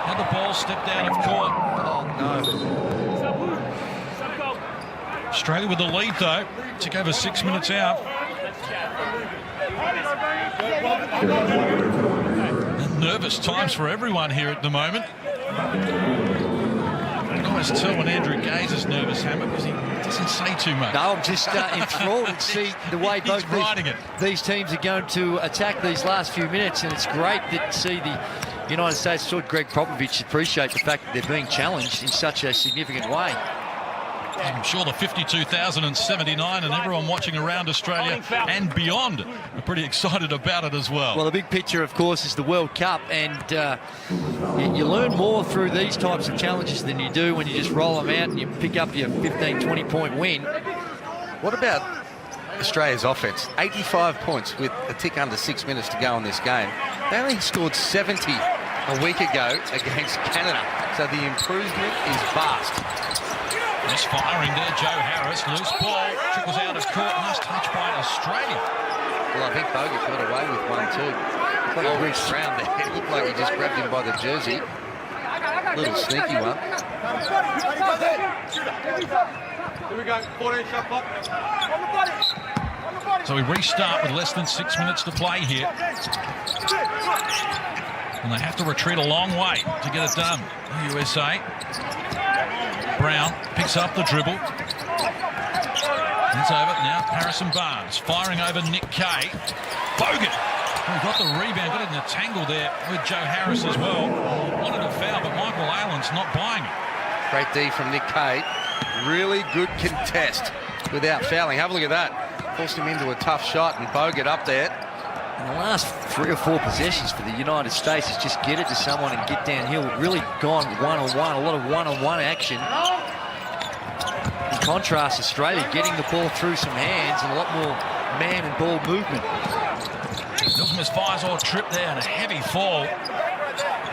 had the ball stepped out of court. Oh, no. Australia with the lead, though. Took over 6 minutes out. And nervous times for everyone here at the moment. You can always tell when Andrew Gaze is nervous, Hammer, because he doesn't say too much. No, I'm just enthralled to see the way both these teams are going to attack these last few minutes, and it's great to see the United States, sort of Greg Popovich, appreciate the fact that they're being challenged in such a significant way. I'm sure the 52,079 and everyone watching around Australia and beyond are pretty excited about it as well. Well, the big picture, of course, is the World Cup, and you learn more through these types of challenges than you do when you just roll them out and you pick up your 15, 20-point win. What about Australia's offense? 85 points with a tick under 6 minutes to go in this game. They only scored 70 a week ago against Canada, so the improvement is vast. Misfiring there, Joe Harris. Loose ball, trickles out of court. Nice touch by Australia. Well, I think Bogut got away with one too. Looked like he reached around there. It looked like he just grabbed him by the jersey. Little sneaky one. Here we go. 14 shot clock. So we restart with less than 6 minutes to play here. And they have to retreat a long way to get it done. The USA. Brown picks up the dribble. It's over now. Harrison Barnes firing over Nick Kay. Bogut. Oh, got the rebound, got it in a tangle there with Joe Harris as well. Wanted a foul, but Michael Allen's not buying it. Great D from Nick Kay. Really good contest without fouling. Have a look at that. Forced him into a tough shot, and Bogut up there. in the last 3 or 4 possessions for the United States is just get it to someone and get downhill. Really gone one-on-one, a lot of one-on-one action. In contrast, Australia getting the ball through some hands and a lot more man and ball movement. Mills misfires or trip there and a heavy fall.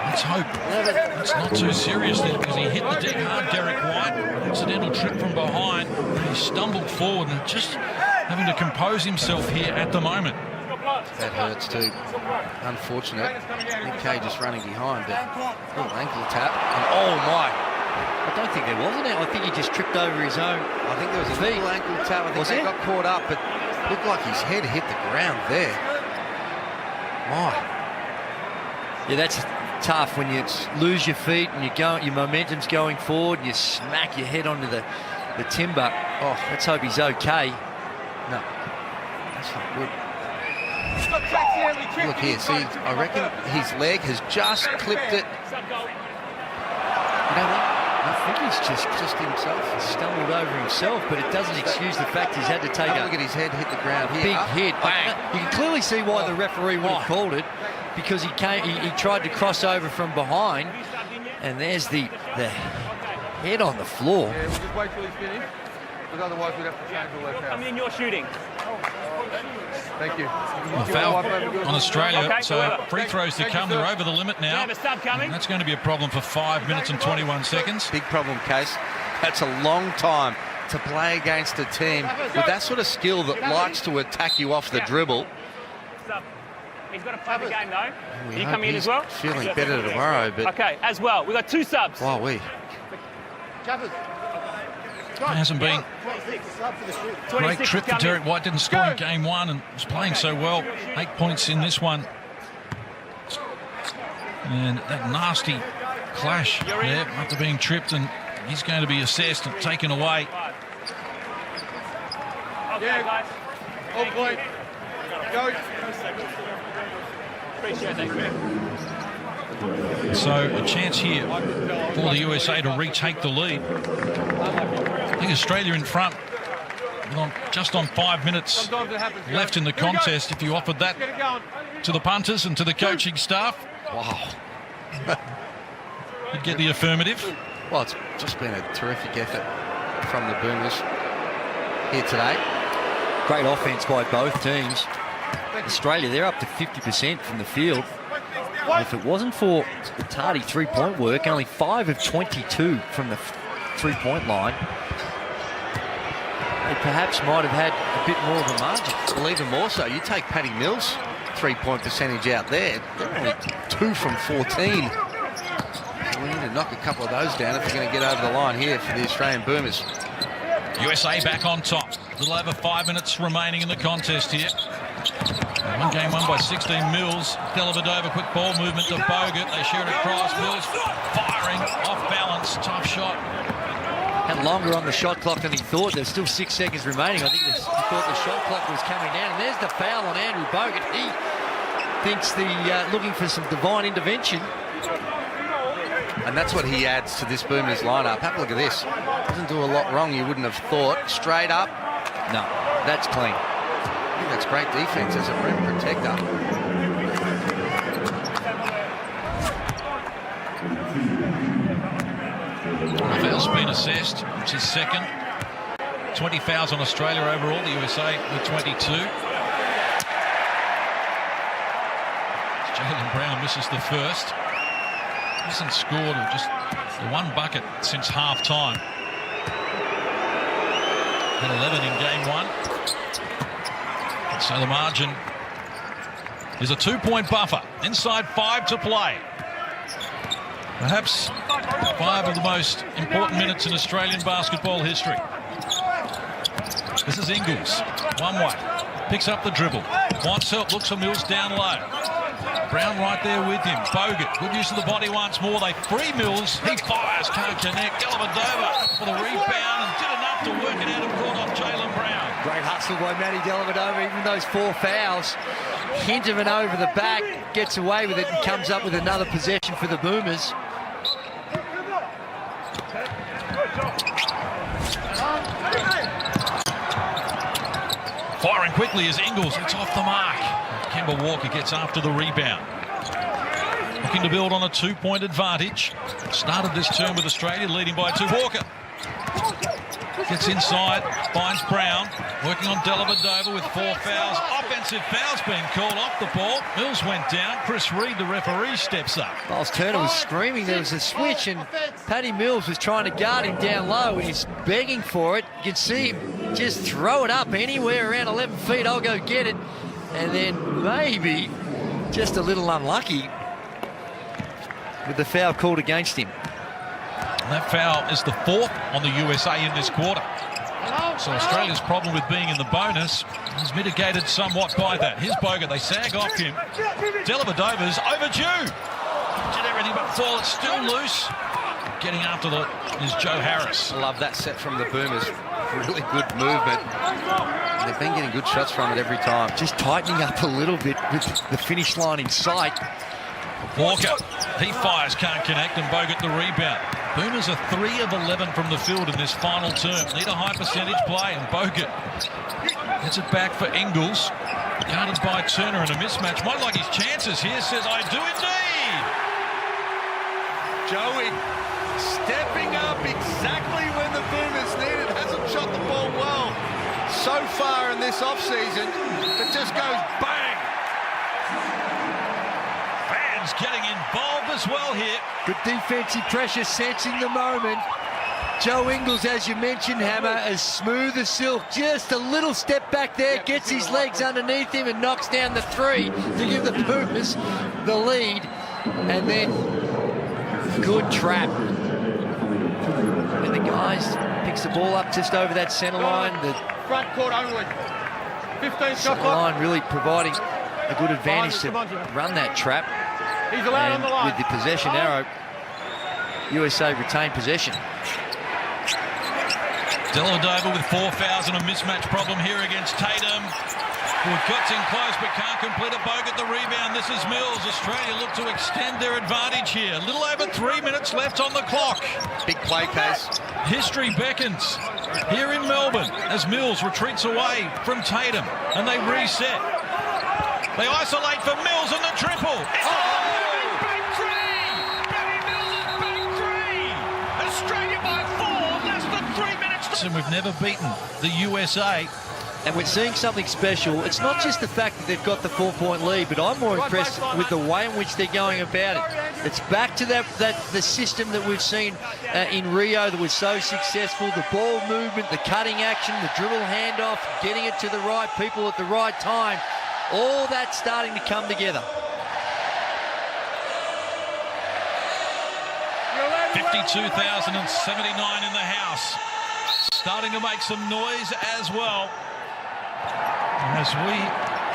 Let's hope it's not too serious then, because he hit the deck hard, Derek White. Accidental trip from behind. He stumbled forward and just having to compose himself here at the moment. That hurts too. Unfortunate. Nick Kay just running behind, but little ankle tap. And oh my! I don't think there was an out. I think he just tripped over his own. I think there was a feet. little ankle tap. I think Was they it? got caught up, but looked like his head hit the ground there. My. Yeah, that's tough when you lose your feet and your momentum's going forward and you smack your head onto the timber. Oh, let's hope he's okay. No, that's not good. Look here, see, I reckon his leg has just clipped it. You know what? I think he's just himself. He stumbled over himself, but it doesn't excuse the fact he's had to take Look at his head hit the ground here. big Up, hit. bang. You can clearly see why the referee would have called it, because he tried to cross over from behind, and there's the head on the floor. Yeah, we'll just wait till he's finished, because otherwise we'd have to change the left Come hand. in, you're shooting. Thank you. A foul on Australia, Okay, so whoever. free throws to come. They're over the limit now. Have a sub coming. And that's going to be a problem for 5 minutes and 21 seconds. Big problem, Case. That's a long time to play against a team with that sort of skill that likes to attack you off the dribble. Sub. He's got to play the game, though. We You hope come in he's as well? feeling better tomorrow, but Okay, as well. We've got 2 subs. wow, It hasn't been 26 great trip for coming. Derek White. Didn't score in game 1 and was playing so well. 8 points in this one. And that nasty clash there after being tripped, and he's going to be assessed and taken away. Okay, guys. All point. Go. Appreciate that. So a chance here for the USA to retake the lead. I think Australia in front, just on 5 minutes Sometimes it happens. left in the Here we go. contest. If you offered that Get it going. to the punters and to the coaching staff, wow. you'd get the affirmative. Well, it's just been a terrific effort from the Boomers here today. Great offense by both teams. Australia, they're up to 50% from the field. And if it wasn't for the tardy three-point work, only 5 of 22 from the three-point line, they perhaps might have had a bit more of a margin. Well, even more so, you take Paddy Mills' three-point percentage out there, they're only 2 from 14. So we need to knock a couple of those down if we're going to get over the line here for the Australian Boomers. USA back on top. A little over 5 minutes remaining in the contest here. One game won by 16. Mills. Dellavedova, quick ball movement to Bogut. They share it across. Mills firing off balance. Tough shot. Had longer on the shot clock than he thought. There's still 6 seconds remaining. I think he thought the shot clock was coming down. And there's the foul on Andrew Bogut. He thinks looking for some divine intervention. And that's what he adds to this Boomers lineup. Have a look at this. Doesn't do a lot wrong, you wouldn't have thought. Straight up. No, that's clean. I think that's great defense as a rim protector. Foul's been assessed. It's his second. 20 fouls on Australia overall. The USA with 22. Jaylen Brown misses the first. Hasn't scored just the 1 bucket since half-time. Had 11 in game 1. So the margin is a 2-point buffer. Inside 5 to play. Perhaps 5 of the most important minutes in Australian basketball history. This is Ingles. One way. Picks up the dribble. Wants help. Looks for Mills down low. Brown right there with him. Bogut, good use of the body once more. They free Mills. He fires. Can't connect. Dellavedova for the rebound and did enough to work it out and brought off Jaylen Brown. Great hustle by Matty Dellavedova. Even those 4 fouls. Hint of an over the back. Gets away with it and comes up with another possession for the Boomers. Firing quickly as Ingles. It's off the mark. Kemba Walker gets after the rebound. Looking to build on a 2-point advantage. Started this term with Australia leading by 2. Walker gets inside, finds Brown, working on Dellavedova with 4 fouls. Offensive fouls being called off the ball. Mills went down. Chris Reed, the referee, steps up. Miles Turner was screaming there was a switch, and Paddy Mills was trying to guard him down low, and he's begging for it. You can see him just throw it up anywhere around 11 feet. I'll go get it. And then maybe just a little unlucky with the foul called against him. And that foul is the 4th on the USA in this quarter. So Australia's problem with being in the bonus is mitigated somewhat by that. Here's Bogut. They sag off him. Dellavedova's overdue. Did everything but fall. It's still loose. Getting after is Joe Harris. I love that set from the Boomers. Really good movement. They've been getting good shots from it every time. Just tightening up a little bit with the finish line in sight. Walker, he fires, can't connect, and Bogut the rebound. Boomers are 3 of 11 from the field in this final term. Need a high percentage play, and Bogut gets it back for Ingles. Guarded by Turner in a mismatch. Might like his chances here, says I do indeed. Joey stepping up exactly when the Boomers need it. Hasn't shot the ball well so far in this offseason. It just goes bang. Fans getting involved as well here. Good defensive pressure, sensing the moment. Joe Ingles, as you mentioned, Hammer, as smooth as silk. Just a little step back there, gets his legs underneath him and knocks down the 3 to give the Boomers the lead. And then, good trap. And the guys picks the ball up just over that centre line. The Front court only. 15 shot centre clock. line really providing a good advantage to run that trap. He's allowed on And the line. with the possession arrow, USA retain possession. Dellavedova with 4 fouls and a mismatch problem here against Tatum, who gets in close but can't complete it. Bogut the rebound. This is Mills. Australia look to extend their advantage here. A little over 3 minutes left on the clock. Big play, Case. History beckons here in Melbourne as Mills retreats away from Tatum and they reset. They isolate for Mills and the triple. Bang 3! Barry Mills is bang 3! Australia by 4, less than 3 minutes. And we've never beaten the USA. And we're seeing something special. It's not just the fact that they've got the 4-point lead, but I'm more impressed with the way in which they're going about it. It's back to the system that we've seen in Rio that was so successful. The ball movement, the cutting action, the dribble handoff, getting it to the right people at the right time. All that's starting to come together. 52,079 in the house. Starting to make some noise as well. As we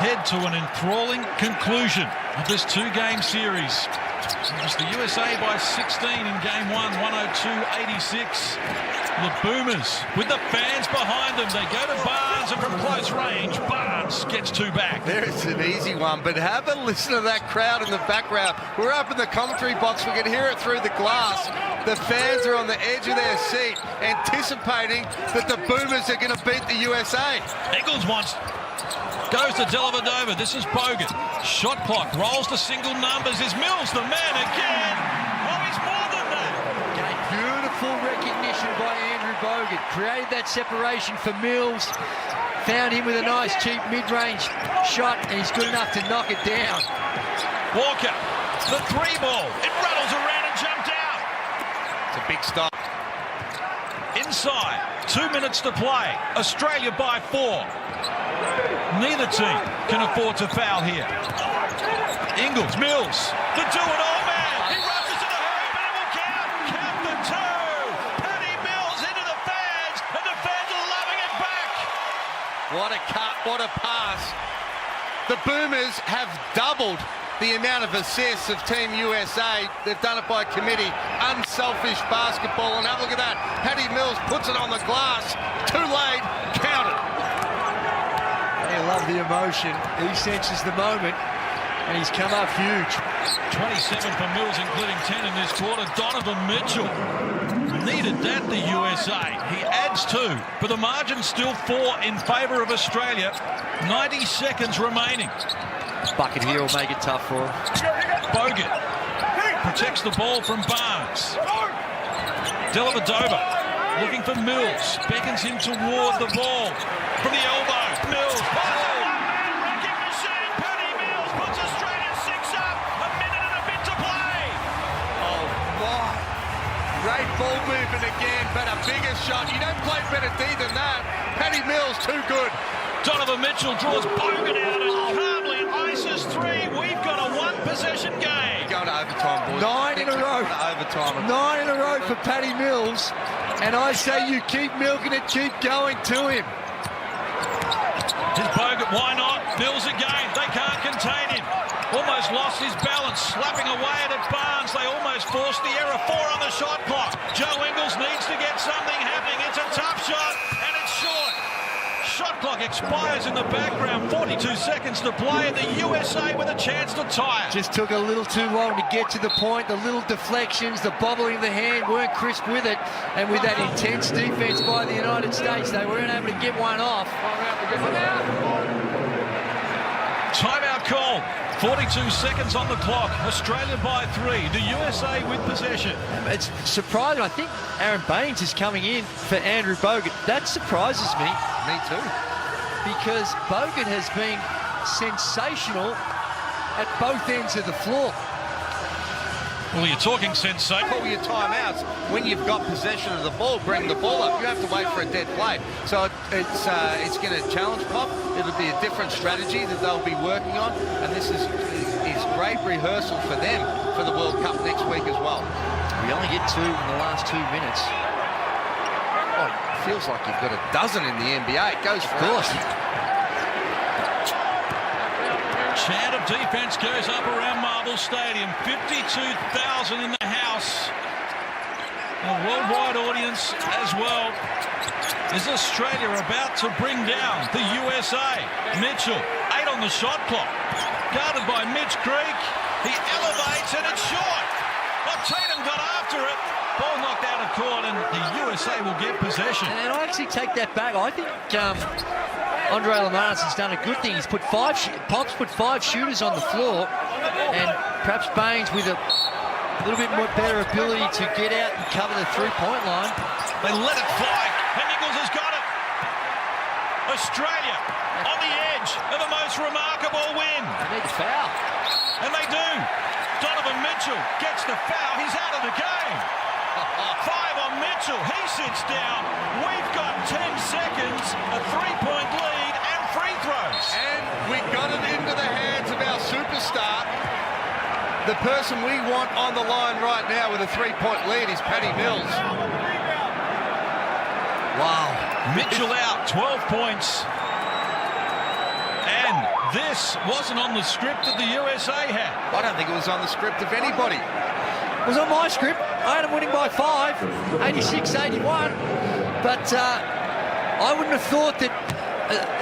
head to an enthralling conclusion of this 2-game series. It was the USA by 16 in game 1, 102-86. The Boomers with the fans behind them. They go to Barnes, and from close range, Barnes gets 2 back. There's an easy one, but have a listen to that crowd in the background. We're up in the commentary box. We can hear it through the glass. The fans are on the edge of their seat, anticipating that the Boomers are going to beat the USA. Ingles goes to Dellavedova. This is Bogut. Shot clock rolls to single numbers. Is Mills the man again? Oh, he's more than that. Okay, beautiful recognition by Andrew Bogut. Created that separation for Mills. Found him with a nice cheap mid-range shot, and he's good enough to knock it down. Walker, the 3 ball. It rattles around and jumped out. It's a big stop. Inside, 2 minutes to play. Australia by 4. Neither team can afford to foul here. Ingles, Mills, the do-it-all man. He rushes to the hurry, but it will count. Count the 2. Paddy Mills into the fans, and the fans are loving it back. What a cut, what a pass. The Boomers have doubled the amount of assists of Team USA. They've done it by committee. Unselfish basketball, and have a look at that. Paddy Mills puts it on the glass. Too late, count it. They love the emotion. He senses the moment, and he's come up huge. 27 for Mills, including 10 in this quarter. Donovan Mitchell needed that, the USA. He adds 2, but the margin's still 4 in favour of Australia. 90 seconds remaining. Bucket here will make it tough for him. Bogut protects the ball from Barnes. Dellavedova looking for Mills. Beckons him toward the ball. From the elbow, Mills. Wrecking machine, Paddy Mills puts Australia 6 up. A minute and a bit to play. Oh, my. Great ball movement again, but a bigger shot. You don't play better D than that. Paddy Mills, too good. Donovan Mitchell draws Bogut out and calmly ices 3. We've got a 1-possession game. Going to overtime, boys. 9 in a row. Overtime. 9 in a row for Paddy Mills. And I say you keep milking it, keep going to him. Here's Bogut, why not? Mills again, they can't contain him. Almost lost his balance, slapping away at Barnes. They almost forced the error. 4 on the shot clock. Joe Ingles needs to get something happening. It's a tough shot, and it's short. Shot clock expires in the background. 42 seconds to play, and the USA with a chance to tie it. Just took a little too long to get to the point. The little deflections, the bobbling of the hand weren't crisp with it. And with that intense defense by the United States, they weren't able to get one off. Timeout call. 42 seconds on the clock. Australia by 3. The USA with possession. It's surprising. I think Aaron Baines is coming in for Andrew Bogut. That surprises me. Me too. Because Bogut has been sensational at both ends of the floor. Well, you're talking sensation. Call your timeouts. When you've got possession of the ball, bring the ball up. You have to wait for a dead play. So it's going to challenge Pop. It'll be a different strategy that they'll be working on. And this is great rehearsal for them for the World Cup next week as well. We only get 2 in the last 2 minutes. Oh, it feels like you've got a dozen in the NBA. It goes for Of course. Chant of defense goes up around Marvel Stadium. 52,000 in the house. A worldwide audience as well. Is Australia about to bring down the USA? Mitchell, 8 on the shot clock. Guarded by Mitch Creek. He elevates and it's short. Well, Tatum got after it. Ball knocked out of court and the USA will get possession. And I actually take that back. I think Andre Lamaris has done a good thing. He's put Pop's put 5 shooters on the floor, and perhaps Baines with a little bit more better ability to get out and cover the 3-point line. They let it fly, and Ingles has got it. Australia on the edge of a most remarkable win. They need a foul. And they do. Donovan Mitchell gets the foul. He's out of the game. 5 on Mitchell. He sits down. We've got 10 seconds, a 3-point lead, and free throws. And we got it into the hands of our superstar. The person we want on the line right now with a 3-point lead is Paddy Mills. Wow. Mitchell out, 12 points. And this wasn't on the script that the USA had. I don't think it was on the script of anybody. It was on my script. I had them winning by 5, 86-81. But I wouldn't have thought that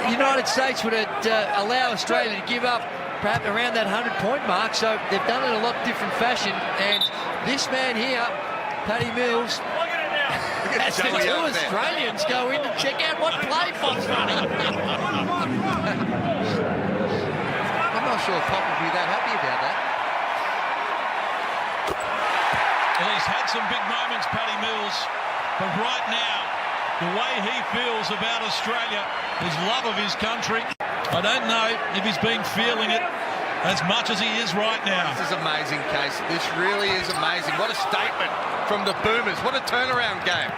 the United States would allow Australia to give up perhaps around that 100-point mark. So they've done it in a lot different fashion. And this man here, Paddy Mills, as the 2 Australians go in to check out what play Fox running. I'm not sure Pop would be that happy about that. Well, he's had some big moments, Paddy Mills, but right now, the way he feels about Australia, his love of his country, I don't know if he's been feeling it as much as he is right now. This is amazing, Case. This really is amazing. What a statement from the Boomers. What a turnaround game.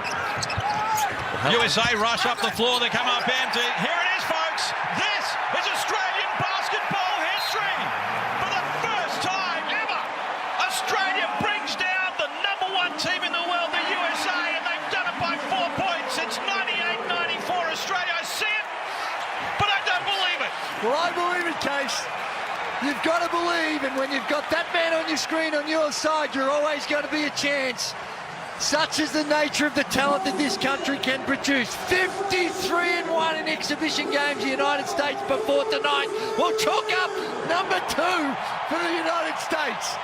USA rush up the floor. They come up empty. Here it is, folks. This is Australian basketball history. For the first time ever, Australia brings down the #1 team in the world, the USA, and they've done it by 4 points. It's 98-94 Australia. I see it, but I don't believe it. Well, I believe it, Case. You've got to believe, and when you've got that man on your screen on your side, you're always going to be a chance. Such is the nature of the talent that this country can produce. 53-1 in exhibition games, the United States before tonight will chalk up #2 for the United States.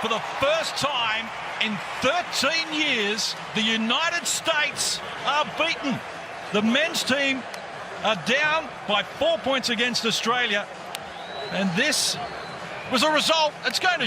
For the first time in 13 years, the United States are beaten. The men's team are down by 4 points against Australia. And this was a result that's going to